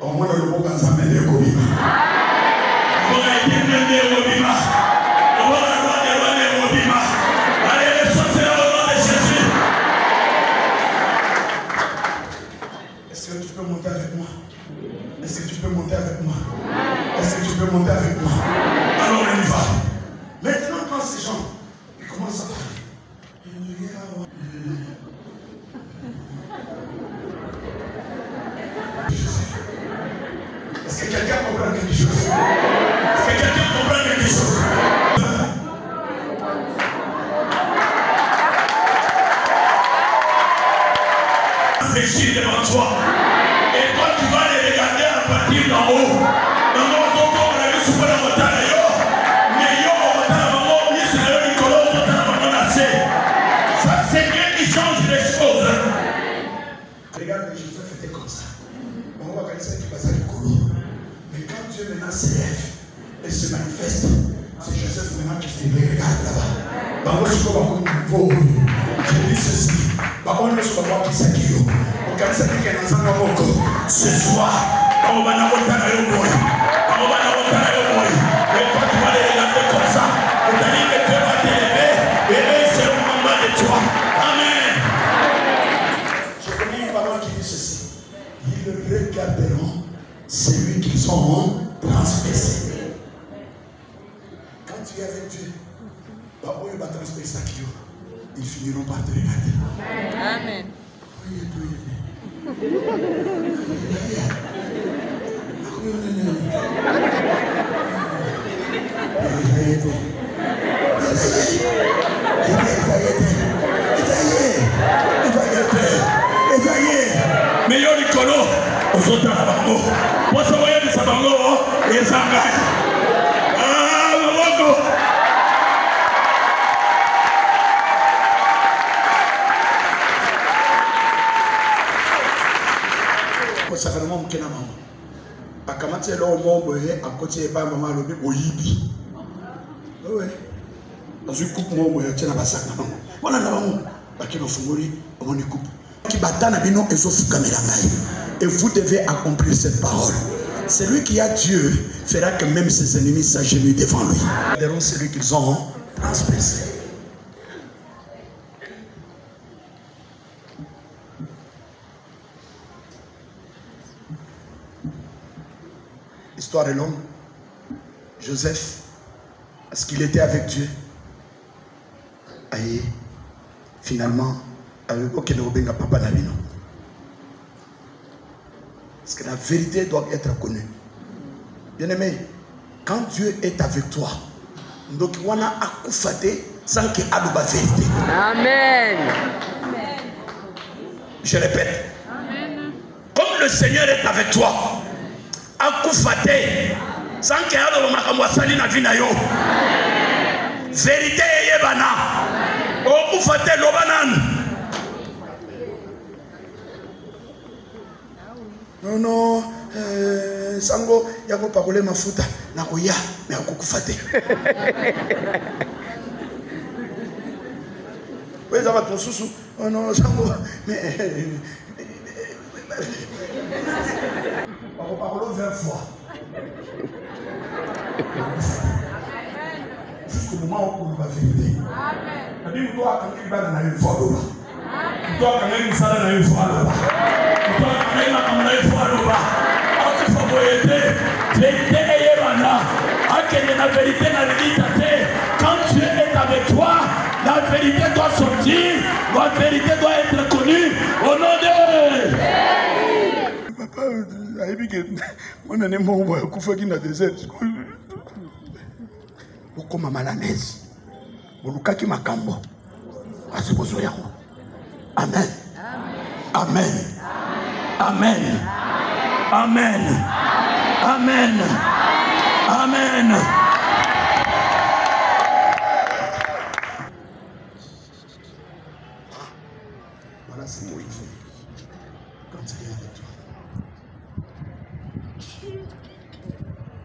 au moins le mot va s'amener au Kobima. On va être bien au Kobima. On va aller au Kobima. Allez, les sorciers au nom de Jésus. Est-ce que tu peux monter avec moi? Est-ce que tu peux monter avec moi? Est-ce que tu peux monter avec moi? Alors on y va. Maintenant, quand ces gens, ils commencent à parler. Est-ce que quelqu'un comprend quelque chose? Est-ce que quelqu'un comprend quelque chose? Réfléchis devant toi. Et toi, tu vas les regarder à partir d'en haut. Dans notre corps, on a vu sous la montagne. Mais yo, on va dans le monde, il se lève du colon, on va dans le monde. Ça, c'est Dieu qui change les choses. Regarde, Joseph était comme ça. On va regarder ça qui passe à l'écolo. Mais quand Dieu maintenant s'élève et se manifeste, c'est Joseph maintenant qui se dit, regarde là-bas. Je dis ceci. Ce soir, on va la voter à et toi tu vas les regarder comme ça. Vous allez que Dieu va t'élever et eux seront en bas de toi. Amen. Je connais une parole qui dit ceci. Ils regarderont celui qu'ils ont transgressé. Quand tu es avec Dieu, il va transgresser qui ils finiront par te regarder. Amen. Mais yo likolo, ozota na bango. Poso voye de sabango, ezanga. Ah, maboko. Sacrément mukena mama akamati elo moboye akoti eba mama lobi boyibi ouais azu coupe moboye tena basaka mama wana na bango bakino fungoli omoni coupe ki batana bino ezofukamela ngai et vous devez accomplir cette parole. Celui qui a Dieu fera que même ses ennemis s'agenouillent devant lui. Verront celui qu'ils ont transgressé. L'histoire est longue. Joseph, parce qu'il était avec Dieu, aïe, finalement, ok, ne papa Nabino. Parce que la vérité doit être connue. Bien aimé, quand Dieu est avec toi, donc on a accoufaté sans qu'il y ait la vérité. Amen. Je répète. Comme le Seigneur est avec toi, accoufaté sans qu'il y ait la vérité est bana. Accoufaté l'obanan. Non, non, sango, yako pakole mafuta, nakoya, mais akukufate. Oui, ça va ton sous-sous. Oh non, sango, mais. On parle 20 fois. Jusqu'au moment où on va vérité. Amen. On doit quand même aller une fois là-bas. On doit quand même ça là une fois là-bas. On doit quand même aller une fois là-bas. On faut voyer vérité et voilà. La vérité n'a rien. Quand Dieu est avec toi, la vérité doit sortir, la vérité doit être connue au nom de Papa, moi, je suis dans le désert. Comme malanaise. Bolukaki makambo. Asibozo yako. Amen. Amen. Amen. Amen. Amen. Amen. Voilà ce qu'il faut. Quand il est avec toi.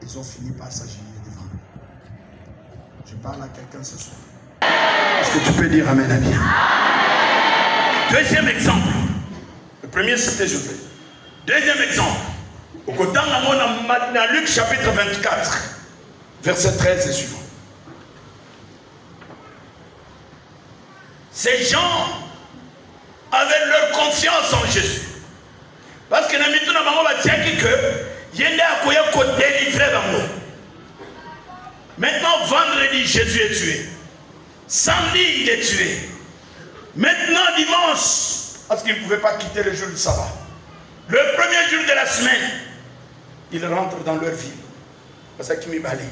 Ils ont fini par s'agir devant nous. Je parle à quelqu'un ce soir. Est-ce que tu peux dire Amen à bien? Deuxième exemple. Le premier c'était Joseph. Deuxième exemple. Au côté de Luc chapitre 24, verset 13 et suivant. Ces gens avaient leur confiance en Jésus. Parce que nous avons délivré. Maintenant, vendredi, Jésus est tué. Samedi, il est tué. Maintenant, dimanche, parce qu'il ne pouvait pas quitter le jour du sabbat. Le premier jour de la semaine, ils rentrent dans leur ville. C'est ça qui m'est balé.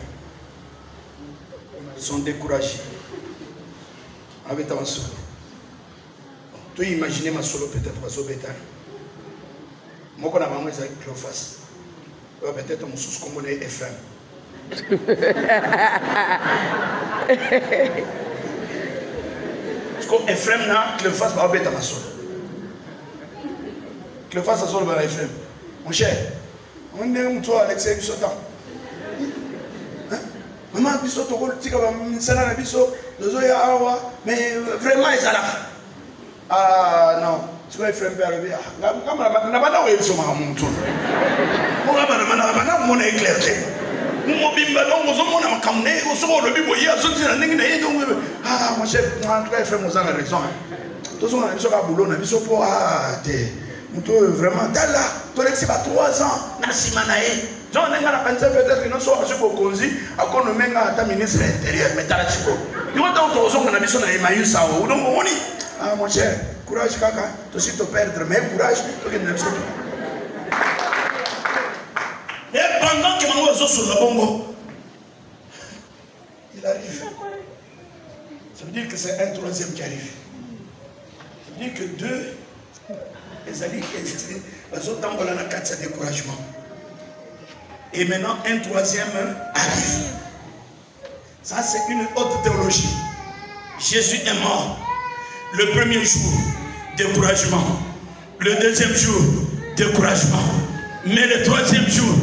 Ils sont découragés. Avec ta solo. Tu imagines ma solo peut-être pas so bétal. Moi, quand on a c'est avec Cléophas. Peut-être mon sous comme on est Ephraim. Parce que Ephraim n'a Cléophas va bêta ma solo. Cléophas a solo par Ephraim. Mon cher, on est où toi Alexis Bissotan? Maman biso to ko tika ba misala na biso dozo ya awa mais vraiment ezala ah non tu vas faire peur bien kama na bana we biso ma muntu mo ga bana mo na éclairé mo bimba donc zo mo na makamne ko so lo bibo ya so tina ningi na yedo ah mon chef en tout cas frère mo za na raison dozo na biso ka boulot na biso po ah te muto vraiment dala to lexi ba 3 ans na simanae Jean n'a pas pensé peut-être que nous sommes à Conzi, à Konomenga, à ministre intérieur, mais à la Chico. Nous avons tous les gens qui ont Emmaüs ça. Donc on dit, ah mon cher, courage kaka, tu aussi te perdre, mais courage, tu ne sais pas. Et pendant que nous sommes sur le bongo, il arrive. Ça veut dire que c'est un troisième qui arrive. Ça veut dire que deux, les alliés qui existent, ils ont dans la carte, c'est découragement. Et maintenant, un troisième arrive. Ça, c'est une autre théologie. Jésus est mort. Le premier jour, découragement. Le deuxième jour, découragement. Mais le troisième jour,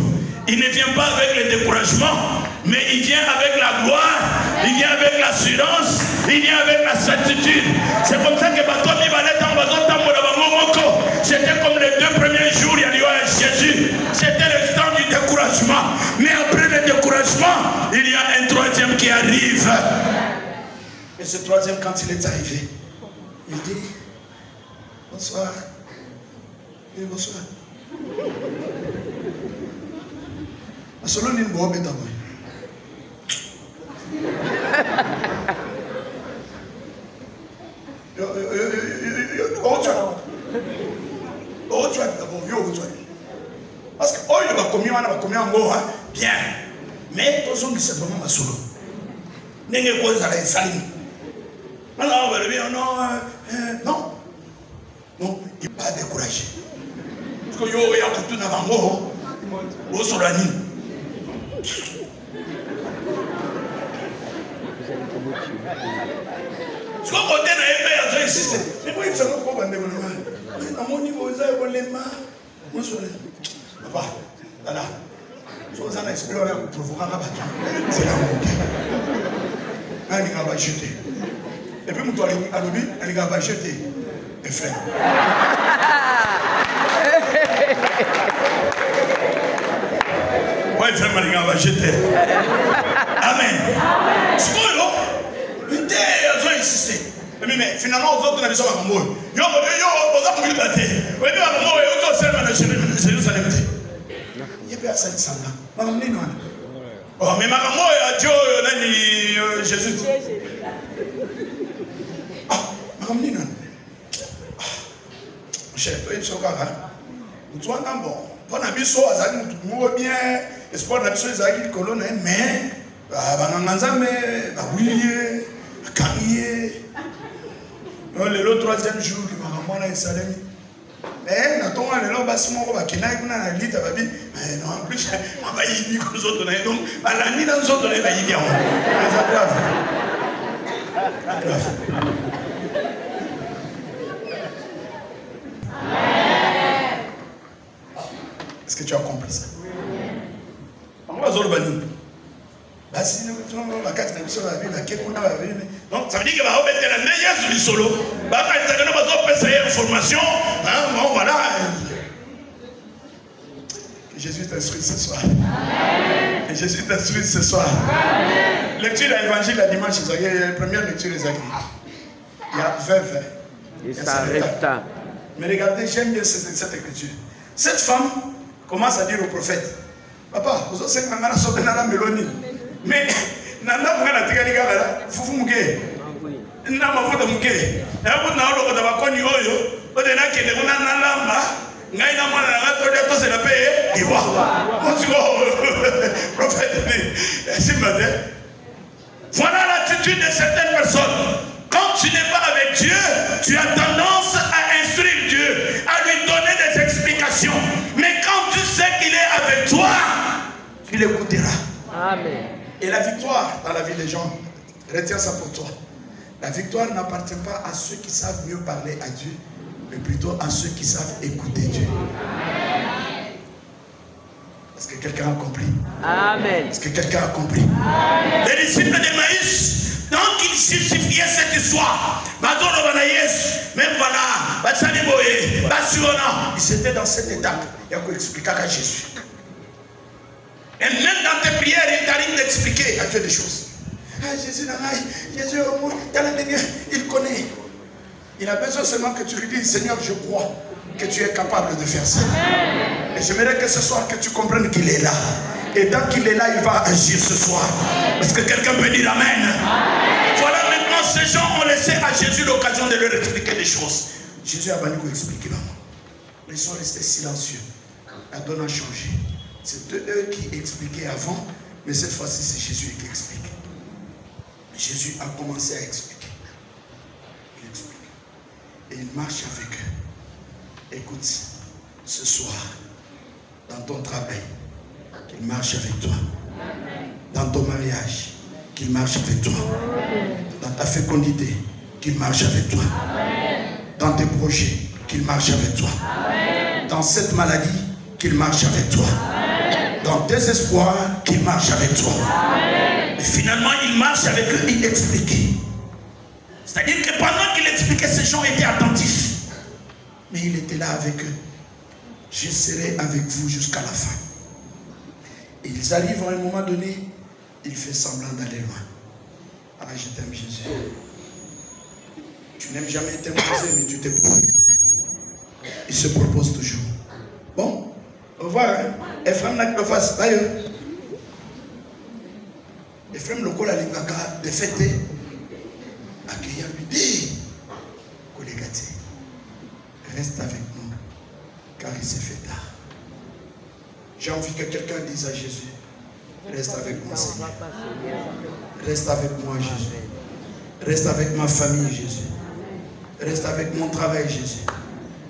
il ne vient pas avec le découragement, mais il vient avec la gloire, il vient avec l'assurance, il vient avec la certitude. C'est comme ça que c'était comme les 2 premiers jours, il y a eu Jésus. C'était le temps du découragement. Mais après le découragement, il y a un troisième qui arrive. Et ce troisième, quand il est arrivé, il dit, bonsoir. Et bonsoir. Solo ni bo beta boy. Autre d'abord, parce que oh, il va commis en gros, bien. Mais tous sont c'est vraiment ma solo. N'est-ce pas ça les salim. Alors, non, non, il pas découragé. Parce que yo, il y a tout dans bango, au solani. Ce qu'on côté na épée à insister. Mais moi il s'en va pas vendre mon. À mon niveau, ils ont les mains. Moi je suis papa, là. Je vous en explorer pour provoquer un bateau. C'est là où il va acheter. Et puis, moi, à l'objet, il va acheter. Et frère. Oui, frère, il va acheter. Amen. Ce qu'on a, ils ont insisté. Mais finalement, aux autres, on a besoin de moi. Yo, aux autres, on a besoin de moi. Il y a personne qui s'en va. Oh, mais ma maman a dit, Jésus. Ah, ma maman, non. Cher, toi, il faut que tu sois bon. Pour la biso, tu mourras bien. Espoir la biso, ils ont dit mais, le troisième jour, ma maman a salé. Mais na tonga lelo basi moko bakina kuna na lita babi non en plus on va y dire que autres donc balani dans autres les bayi bien c'est grave. Est-ce que tu as compris ça? On va zolo bani basi nous la carte na biso la vie la kekuna la vie donc ça veut dire que va obéter la meilleure du solo ba ka ça que nous va passer information bon voilà. Que Jésus t'instruise ce soir. Amen. Que Jésus t'instruise ce soir. Amen. Lecture de l'évangile la dimanche, la première lecture des Zachary. Il y a 20 vers. Il s'arrêta. Mais regardez, j'aime bien cette écriture. Cette femme commence à dire au prophète, papa, vous avez un sauvé dans la mélodie. Mais, nana mwana tikali kala fufu muke. Na mafuta muke. Na kuna olo kwa bakoni oyo, ode na kende kuna nalamba. Ngai na mwana na gato de to se la paye. Iwa. Prophète, c'est matin. Voilà l'attitude de certaines personnes. Quand tu n'es pas avec Dieu, tu as tendance à instruire Dieu, à lui donner des explications. Mais quand tu sais qu'il est avec toi, tu l'écouteras. Amen. Et la victoire dans la vie des gens, retiens ça pour toi. La victoire n'appartient pas à ceux qui savent mieux parler à Dieu, mais plutôt à ceux qui savent écouter Dieu. Est-ce que quelqu'un a compris? Amen. Est-ce que quelqu'un a compris? Amen. Les disciples de Maïs, donc ils justifiaient cette histoire. Même voilà, ils étaient dans cette étape. Il y a quoi expliquer à Jésus. Et même dans tes prières, il t'arrive d'expliquer à Dieu des choses. Ah, Jésus, Jésus, il connaît. Il a besoin seulement que tu lui dises, Seigneur, je crois que tu es capable de faire ça. Et j'aimerais que ce soir, que tu comprennes qu'il est là. Et tant qu'il est là, il va agir ce soir. Est-ce que quelqu'un peut dire Amen? Voilà, maintenant, ces gens ont laissé à Jésus l'occasion de leur expliquer des choses. Jésus a banni pour expliquer, maman. Ils sont restés silencieux. La donne a changé. C'est eux qui expliquaient avant, mais cette fois-ci, c'est Jésus qui explique. Jésus a commencé à expliquer. Il explique. Et il marche avec eux. Écoute, ce soir, dans ton travail, qu'il marche avec toi. Dans ton mariage, qu'il marche avec toi. Dans ta fécondité, qu'il marche avec toi. Dans tes projets, qu'il marche avec toi. Dans cette maladie, qu'il marche avec toi. Dans tes espoirs, qu'il marche avec toi. Et finalement, il marche avec eux, il explique. C'est-à-dire que pendant qu'il expliquait, ces gens étaient attentifs. Mais il était là avec eux. Je serai avec vous jusqu'à la fin. Et ils arrivent à un moment donné, il fait semblant d'aller loin. Ah, je t'aime Jésus. Tu n'aimes jamais t'imposer, mais tu te proposes. Il se propose toujours. Bon, au revoir. Ephraim n'a que le face. Ephraim lokola lingaka de fête accueillir lui. Reste avec nous, car il s'est fait tard. J'ai envie que quelqu'un dise à Jésus, reste avec moi, Seigneur. Reste avec moi, Jésus. Reste avec ma famille, Jésus. Reste avec mon travail, Jésus.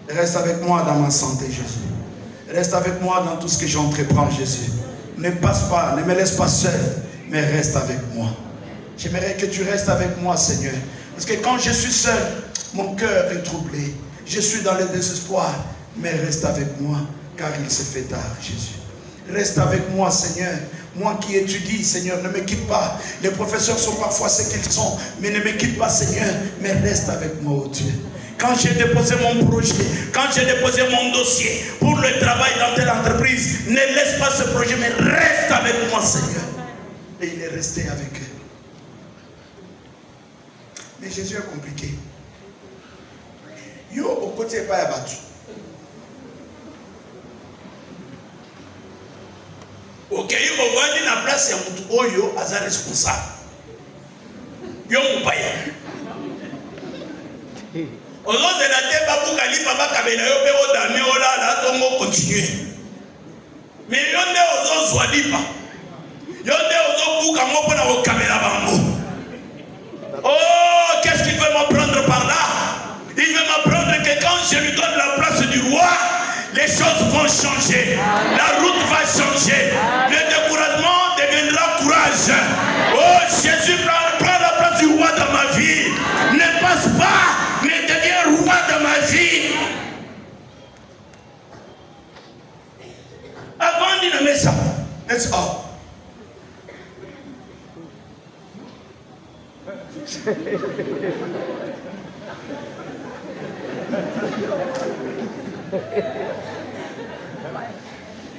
Reste avec moi dans ma santé, Jésus. Reste avec moi dans tout ce que j'entreprends, Jésus. Ne passe pas, ne me laisse pas seul, mais reste avec moi. J'aimerais que tu restes avec moi, Seigneur. Parce que quand je suis seul, mon cœur est troublé. Je suis dans le désespoir, mais reste avec moi, car il s'est fait tard, Jésus. Reste avec moi, Seigneur. Moi qui étudie, Seigneur, ne me quitte pas. Les professeurs sont parfois ce qu'ils sont, mais ne me quitte pas, Seigneur, mais reste avec moi, oh Dieu. Quand j'ai déposé mon projet, quand j'ai déposé mon dossier pour le travail dans telle entreprise, ne laisse pas ce projet, mais reste avec moi, Seigneur. Et il est resté avec eux. Mais Jésus est compliqué. Yo, au côté pas abattu. Ok, yo, on va dire la place, il y a un yo, azar responsable. Yo, mon père. Au nom de la terre, Babou Kali, Papa Kabela, yo, Péro Damé, Ola, là, Tongo continue. Mais yo, ne ozo Zwadipa. Yo, ne ozo Bouka, mo, pour la Kabela Bango. Oh, qu'est-ce qu'il veut m'apprendre par là? Il veut m'apprendre que quand je lui donne la place du roi, les choses vont changer. La route va changer. Le découragement deviendra courage. Oh, Jésus prend la place du roi dans ma vie. Ne passe pas, mais devient roi dans ma vie. Avant d'y nommer ça, let's go.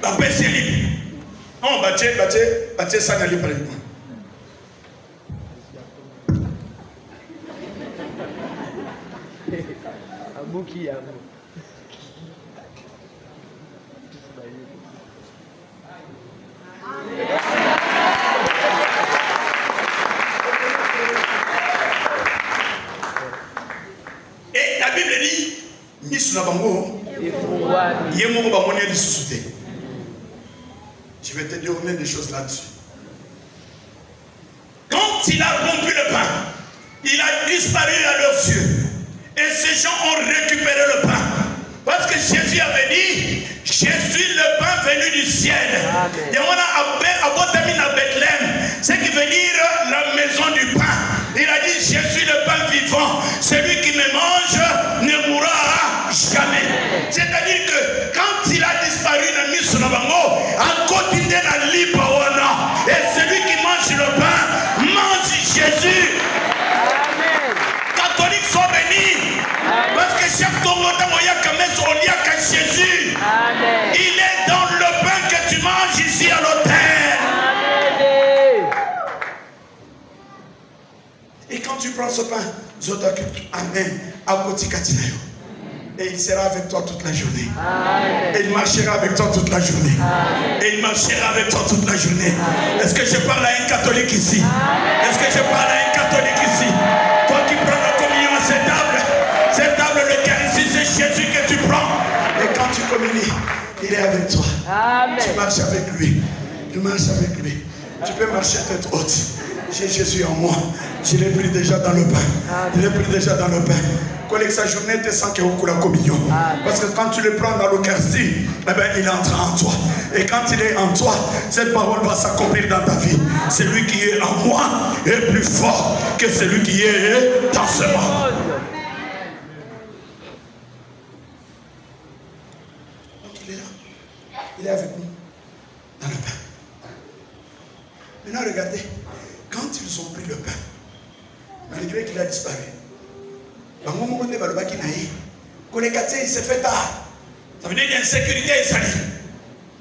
Bapé libre. Non, bâtez ça dans libre. Abouki, et la Bible dit, je vais te dire des choses là-dessus. Quand il a rompu le pain, il a disparu à leurs yeux. Et ces gens ont récupéré le pain. Parce que Jésus avait dit, je suis le pain venu du ciel. Et on a abotamine à Bethléem, ce qui veut dire la maison du pain. Il a dit, je suis le pain vivant. Celui qui me mange ne mourra jamais. C'est-à-dire que quand il a disparu dans Missonabango, à côté de la Lipawana, et celui qui mange le pain, mange Jésus. Amen. Catholiques sont bénis. Parce que chaque Congotin, on y a qu'à Jésus. Amen. Il est dans le pain que tu manges ici à l'autel. Et quand tu prends ce pain, Amen, à côté Katinayo. Et il sera avec toi toute la journée. Amen. Et il marchera avec toi toute la journée. Amen. Et il marchera avec toi toute la journée. Est-ce que je parle à un catholique ici? Est-ce que je parle à un catholique ici? Toi qui prends la communion à cette table, l'Eucharistie, c'est Jésus que tu prends. Et quand tu communies, il est avec toi. Amen. Tu marches avec lui. Tu marches avec lui. Tu peux marcher tête haute. J'ai Jésus en moi. Je l'ai pris déjà dans le pain. Je l'ai pris déjà dans le pain. Collègue, sa journée te sent qu'il y a beaucoup la communion. Parce que quand tu le prends dans l'Eucharistie, eh ben, il entre en toi. Et quand il est en toi, cette parole va s'accomplir dans ta vie. Celui qui est en moi est plus fort que celui qui est dans ce monde. Donc il est là. Il est avec nous dans le pain. Maintenant regardez, quand ils ont pris le pain, malgré qu'il a disparu, il s'est fait tard. Ça veut dire qu'il y a une sécurité et ça dit.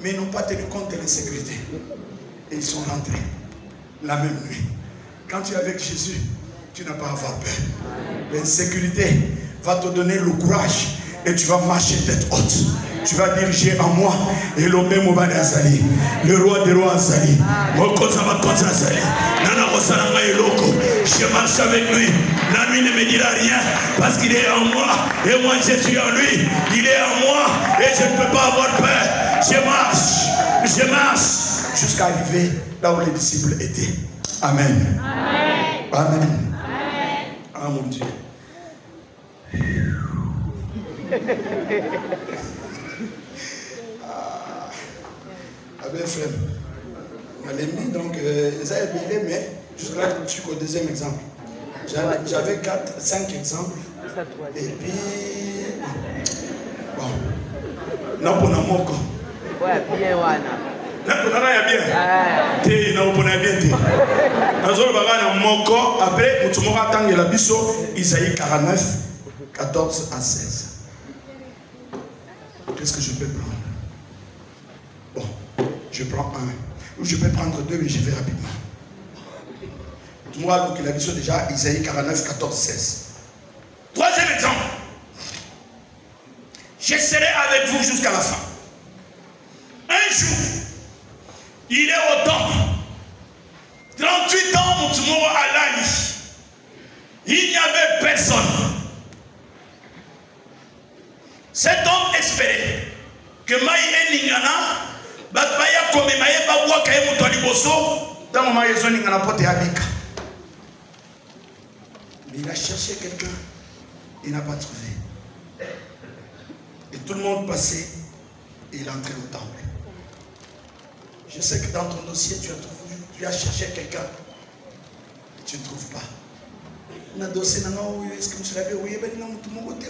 Mais ils n'ont pas tenu compte de l'insécurité. Et ils sont rentrés la même nuit. Quand tu es avec Jésus, tu n'as pas à avoir peur. L'insécurité va te donner le courage et tu vas marcher tête haute. Tu vas diriger en moi et le même Azali, le roi des rois Azali, Mokozama Azali, Nana Je marche avec lui. La nuit ne me dira rien parce qu'il est en moi. Et moi je suis en lui. Il est en moi et je ne peux pas avoir peur. Je marche jusqu'à arriver là où les disciples étaient. Amen. Amen. Ah mon Dieu. Avec frère. On l'a mis donc, ils avaient mis, mais jusqu'à là, je suis au deuxième exemple. J'avais 5 exemples. Et puis. Bon. Non, pour mon corps. Ouais, bien, Wana. Non, pour bien. T'es, non, pour bien. Après, nous avons attendu la biso, Isaïe 49, 14 à 16. Qu'est-ce que je peux prendre? Bon, je prends un. Ou je peux prendre deux, mais je vais rapidement. Moi, donc, il a dit déjà, Isaïe 49, 14, 16. Troisième exemple. Je serai avec vous jusqu'à la fin. Un jour, il est au temple. 38 ans, Moutoumoro à l'Ali. Il n'y avait personne. Cet homme espérait que Maïe Ningana, Batbaya Komemaye Babwa Kaye Moutouali Bosso, dans le moment où Ningana Pote Abika. Mais il a cherché quelqu'un, il n'a pas trouvé. Et tout le monde passait, et il est entré au temple. Je sais que dans ton dossier, tu as cherché quelqu'un, tu ne trouves pas. On a dossier, est-ce que vous l'avez? Oui, non, tout le monde est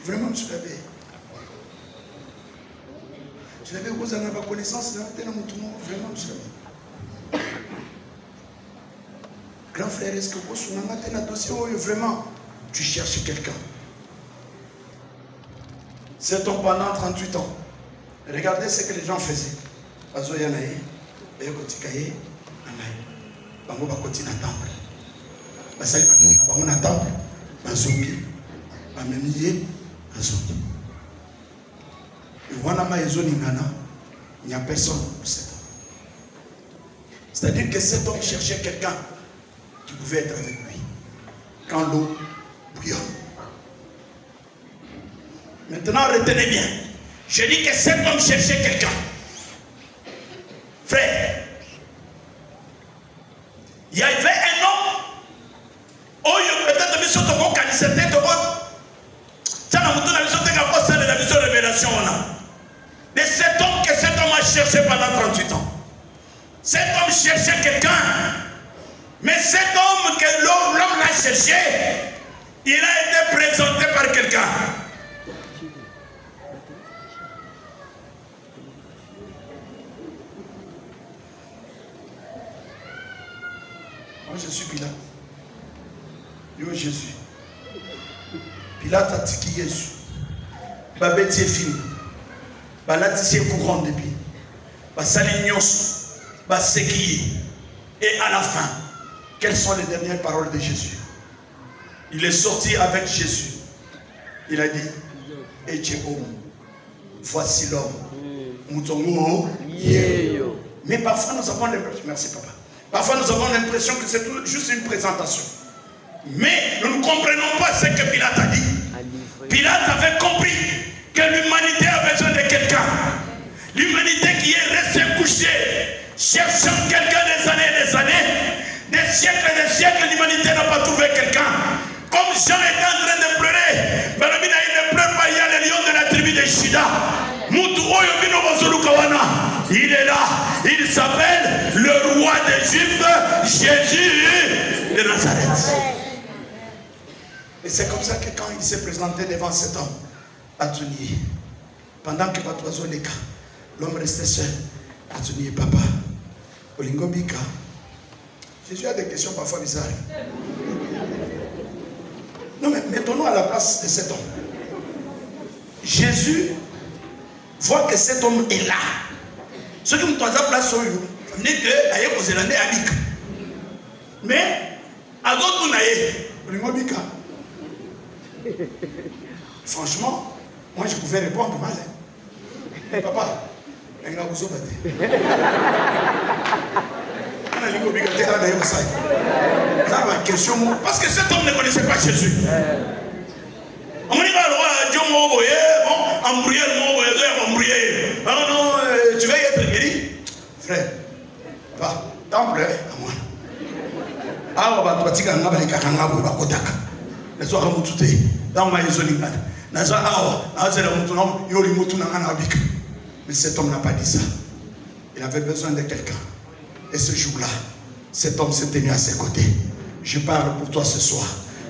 vraiment, vous l'avez. Je l'avais vous en avez connaissance, vraiment, vous l'avez. Grand frère, est-ce que vous avez un dossier? Vraiment, tu cherches quelqu'un. C'est ton pendant 38 ans. Regardez ce que les gens faisaient. Bazoyanaï, Bayokotikaye, Anaï. Bango Bakoti na temple. Basali Bango na temple, Bazongi, Bamemiye, Bazongi. Et voilà ma Ningana, il n'y a personne pour cet homme. C'est-à-dire que cet homme cherchait quelqu'un qui pouvait être avec lui. Quand l'eau bouillonne. Maintenant, retenez bien. Je dis que cet homme cherchait quelqu'un. Frère, il y avait un homme. Oh, peut-être que nous avons organisé la mission de révélation. De cet homme que cet homme a cherché pendant 38 ans. Cet homme cherchait quelqu'un. Mais cet homme que l'homme l'a cherché, il a été présenté par quelqu'un. Moi je suis Pilate. Yo Jésus. Pilate a dit Jésus. Babeti est fini. Balati est courant depuis. Basalignos. Basekiye. Et à la fin, quelles sont les dernières paroles de Jésus? Il est sorti avec Jésus. Il a dit, voici l'homme. Mais parfois nous avons l'impression, merci papa. Parfois nous avons l'impression que c'est juste une présentation. Mais nous ne comprenons pas ce que Pilate a dit. Pilate avait compris que l'humanité a besoin de quelqu'un. L'humanité qui est restée couchée, cherchant quelqu'un des années, des siècles, l'humanité n'a pas trouvé quelqu'un. Comme Jean était en train de pleurer, Balamina il ne pleure pas, il y a le lion de la tribu de Shida. Il est là, il s'appelle le roi des Juifs, Jésus de Nazareth. Et c'est comme ça que quand il s'est présenté devant cet homme, Atunier, pendant que Patoiseau les cas, l'homme restait seul. Atunier, papa, Olingo Bika. Jésus a des questions parfois bizarres. Non mais mettons-nous à la place de cet homme. Jésus voit que cet homme est là. Ce qui me doit à place sur lui, n'est que ailleurs aux Zélandais à Bika. Mais à d'autres naïfs, Olingo Bika. Franchement, moi je pouvais répondre mal. Papa, il y a un question. Parce que cet homme ne connaissait pas Jésus. Tu vas y être guéri? Frère, va, temple, à moi. Ah, on va te dire qu'on va aller à Kangabu, à Kodaka. Les soirs, on va tout dire. Dans ma maison, mais cet homme n'a pas dit ça. Il avait besoin de quelqu'un. Et ce jour-là, cet homme s'est tenu à ses côtés. Je parle pour toi ce soir.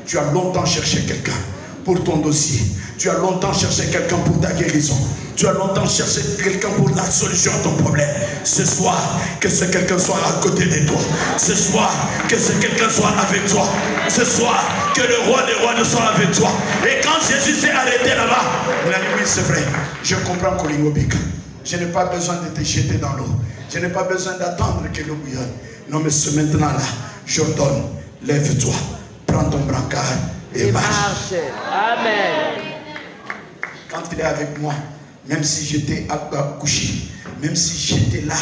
Tu as longtemps cherché quelqu'un pour ton dossier. Tu as longtemps cherché quelqu'un pour ta guérison. Tu as longtemps cherché quelqu'un pour la solution à ton problème. Ce soir, que ce quelqu'un soit à côté de toi. Ce soir, que ce quelqu'un soit avec toi. Ce soir, que le roi des rois ne soit avec toi. Et quand Jésus s'est arrêté là-bas, il a dit oui, c'est vrai. Je comprends Kolingobika. Je n'ai pas besoin de te jeter dans l'eau. Je n'ai pas besoin d'attendre que l'eau bouillonne. Non, mais ce maintenant-là, j'ordonne, lève-toi, prends ton brancard et marche. Amen. Quand il est avec moi, même si j'étais couché, même si j'étais là,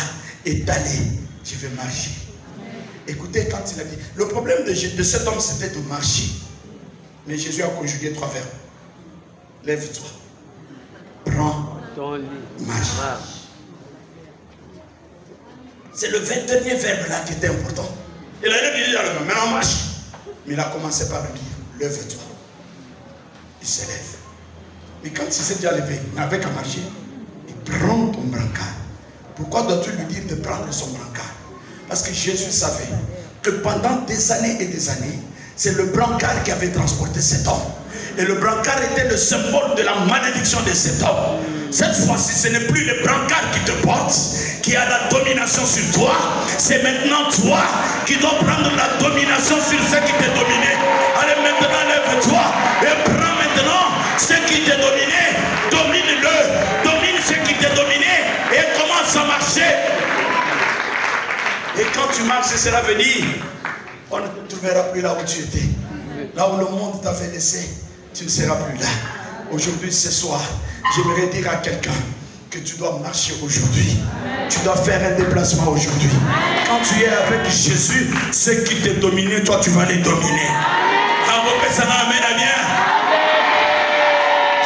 étalé, je vais marcher. Écoutez, quand il a dit, le problème de cet homme, c'était de marcher. Mais Jésus a conjugué 3 verbes. Lève-toi, prends, marche. C'est le 21e verbe là qui était important. Il a dit, maintenant marche. Mais il a commencé par le dire, lève-toi. Il se lève. Mais quand il s'est déjà levé, il n'avait qu'à marcher. Il prend ton brancard. Pourquoi dois-tu lui dire de prendre son brancard? Parce que Jésus savait que pendant des années et des années, c'est le brancard qui avait transporté cet homme. Et le brancard était le symbole de la malédiction de cet homme. Cette fois-ci, ce n'est plus le brancard qui te porte, qui a la domination sur toi. C'est maintenant toi qui dois prendre la domination sur ce qui t'est dominé. Allez, maintenant, lève-toi et prends maintenant ce qui t'est dominé. Domine-le. Domine ce qui t'est dominé et commence à marcher. Et quand tu marches, ce sera venir. On ne te trouvera plus là où tu étais. Là où le monde t'avait laissé, tu ne seras plus là. Aujourd'hui, ce soir, j'aimerais dire à quelqu'un que tu dois marcher aujourd'hui. Tu dois faire un déplacement aujourd'hui. Quand tu es avec Jésus, ce qui t'est dominé, toi tu vas les dominer.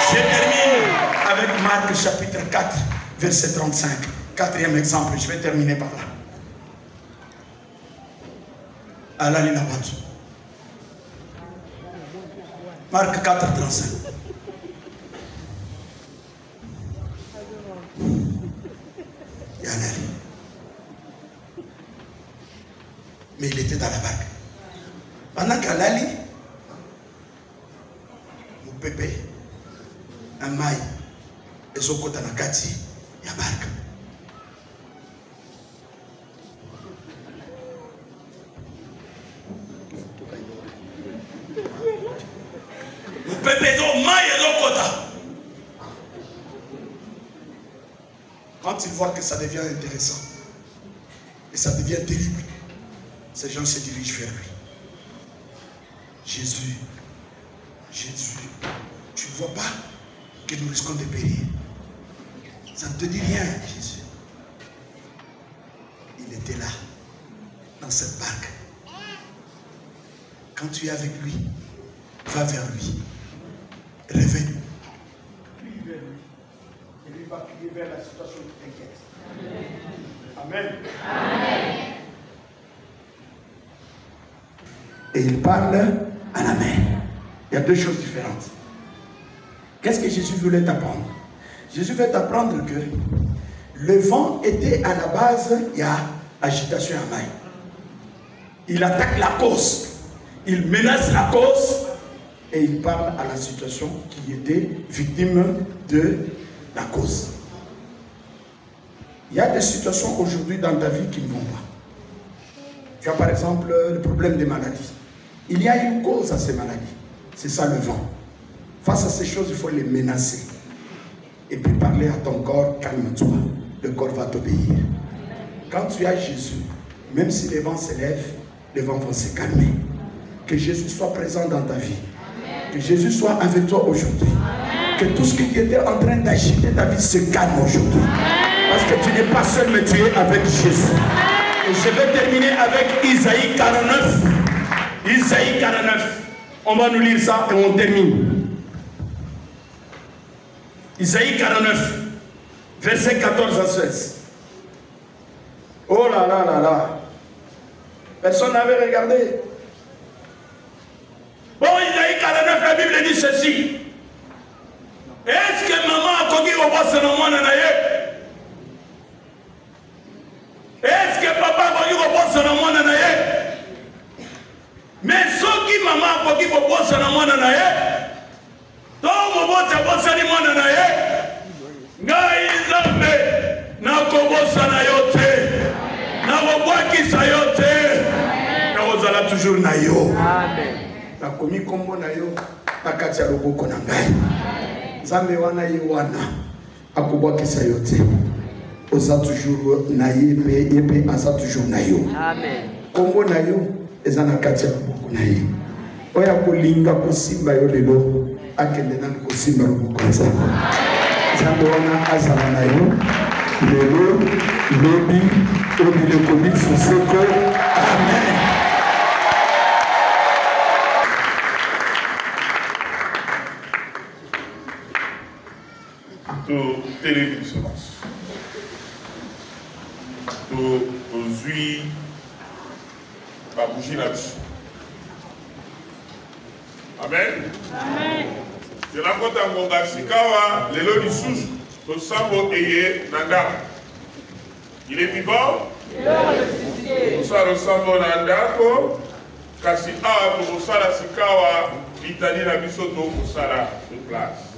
Je termine avec Marc chapitre 4, verset 35. 4e exemple, je vais terminer par là. Marc 4, 35. Mais il était dans la barque. Pendant qu'Alali, mon bébé, un maï, et son côté dans la kati, il y a barque. Mon bébé, son maï et son côté. Quand il voit que ça devient intéressant et ça devient terrible, ces gens se dirigent vers lui. Jésus, Jésus, tu ne vois pas que nous risquons de périr? Ça ne te dit rien, Jésus. Il était là, dans cette barque. Quand tu es avec lui, va vers lui. Réveille-lui. Prie vers lui. Et lui va crier vers la situation qui t'inquiète. Amen. Amen. Et il parle à la main. Il y a deux choses différentes. Qu'est-ce que Jésus voulait t'apprendre? Jésus veut t'apprendre que le vent était à la base, il y a agitation à main. Il attaque la cause. Il menace la cause. Et il parle à la situation qui était victime de la cause. Il y a des situations aujourd'hui dans ta vie qui ne vont pas. Tu as par exemple le problème des maladies. Il y a une cause à ces maladies. C'est ça le vent. Face à ces choses, il faut les menacer. Et puis parler à ton corps, calme-toi. Le corps va t'obéir. Quand tu as Jésus, même si les vents s'élèvent, les vents vont se calmer. Que Jésus soit présent dans ta vie. Que Jésus soit avec toi aujourd'hui. Que tout ce qui était en train d'agiter ta vie se calme aujourd'hui. Parce que tu n'es pas seul, mais tu es avec Jésus. Et je vais terminer avec Isaïe 49. Isaïe 49. On va nous lire ça et on termine. Isaïe 49, verset 14 à 16. Oh là là là là. Personne n'avait regardé. Bon, Isaïe 49, la Bible dit ceci. Est-ce que maman a coquille au boss de mon anaye? Est-ce que papa a coquille au boss de mon anaye? Mais ce qui maman a coquille au boss de mon anaye, donc mon boss de mon anaye, Ngaïzame, Nakobosa Nayote, Nakobwaki Sayote, Nakozala toujours Nayo. Amen. Nakomi kombo Nayo, Nakatia Loboko Nangai. Zambe wana Yewana, Akobwaki Sayote. Osa toujours Naye, Ebe, Asa toujours Nayo. Amen. Kombo Nayo, Ezana Katia Loboko Naye. Oya Kolinga Kosimba Yolelo, Akende Nan Kosimba Loboko Naye. Zamboana azala na yo lelo lobi obilekoli foseko. Amen. To télévision to ozwi babougi na biso. Amen. Amen. Je raconte à mon Sikawa, lelo lisusu, to sambo eye nanda. Il est vivant? Osa lo sambo nandako, kasi awa to osala Sikawa, litani na biso to osala sur place.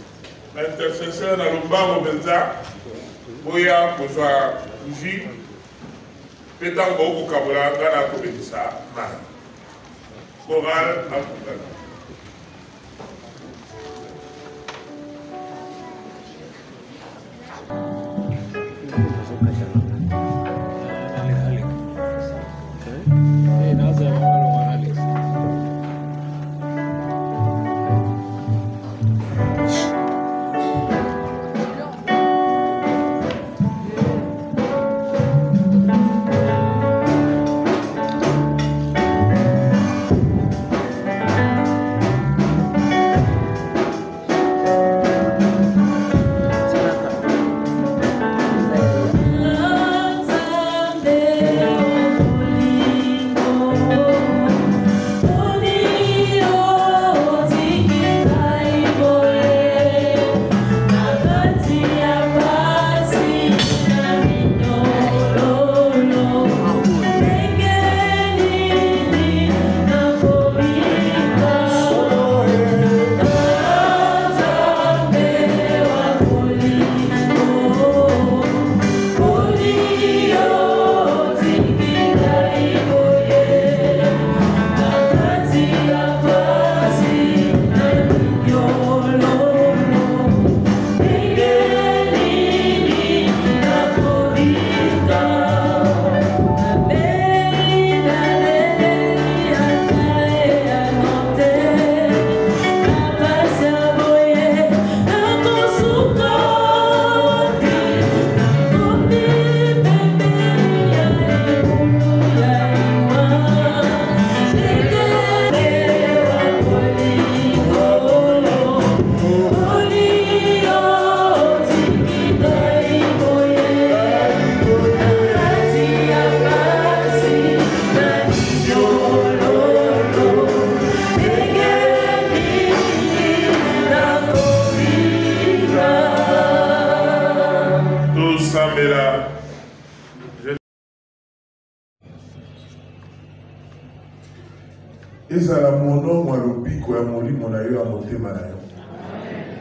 L'intercesseur na lombango benza, boya kozwa bougie, petango kokabola ngana kobekisa mari. Choral akutana.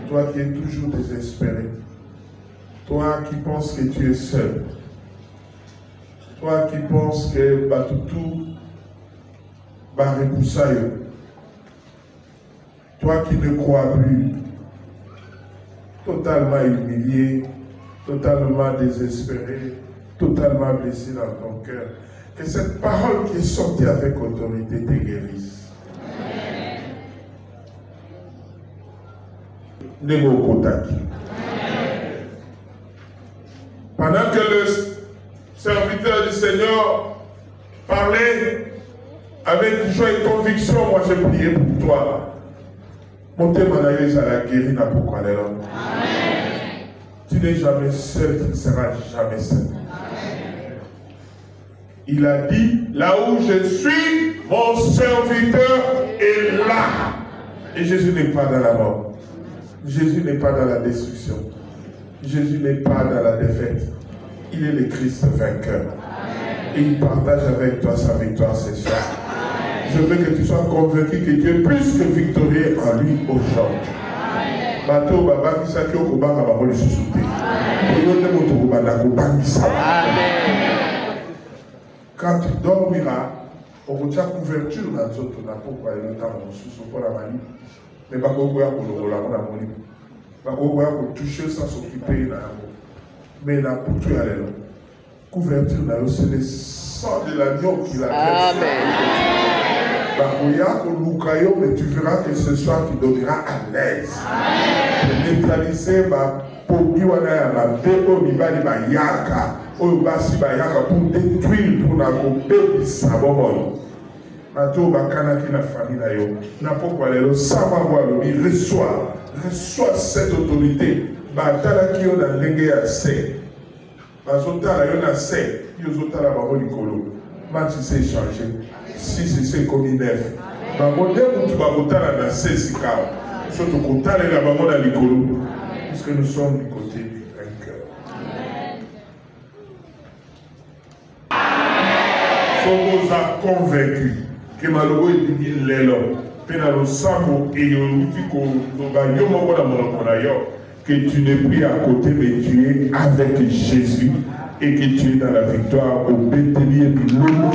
Toi qui es toujours désespéré, toi qui penses que tu es seul, toi qui penses que Batutu va repousser, toi qui ne crois plus, totalement humilié, totalement désespéré, totalement blessé dans ton cœur, que cette parole qui est sortie avec autorité te guérisse. Pendant que le serviteur du Seigneur conviction et conviction, moi j'ai prié pour toi. Mon témoignage à la guéri n'a pourquoi aller là. Tu n'es jamais seul, tu ne seras jamais seul. Il a dit, là où je suis, mon serviteur est là. Et Jésus n'est pas dans la mort. Jésus n'est pas dans la destruction. Jésus n'est pas dans la défaite. Il est le Christ vainqueur. Et il partage avec toi sa victoire ce soir. Je veux que tu sois convaincu que Dieu est plus que victorieux en lui aujourd'hui. Bateau baba qui s'accueille au combat à Baboli Soussouté. Quand tu dormiras, on retient couverture dans notre zone pourquoi il y a le temps sous pour la manie. Mais pas qu'on voit pour le la manie. Pas qu'on voit pour toucher sans s'occuper là. Mais là pour tout aller là. Couverture là, c'est le sang de l'agneau qui l'a fait. Mais tu verras que ce soir tu dormiras à l'aise. Pour neutraliser ma pogiwana ma beko mibali ba yaka. Oyo basi ba yaka pour détruire pour na kobe sabomoy. Mato bakana ki na famille na yo. Na pourquoi le sama boalo il reçoit cette autorité. Ba tala ki yo na ndenge ya se. Bazotala yo na se, yo zotala babo likolo. Match s'est changé. Si c'est comme neuf. Babo de tu babotala na se sikao. Surtout kotala la babo na likolo. Puisque nous sommes du côté du vainqueur. Somos convaincus que Malogo est dit l'élo. Penalo Samo et Yolutiko Nobayo Mokonayo. Que tu n'es plus à côté, mais tu es avec Jésus et que tu es dans la victoire au Béthélien de l'Homme.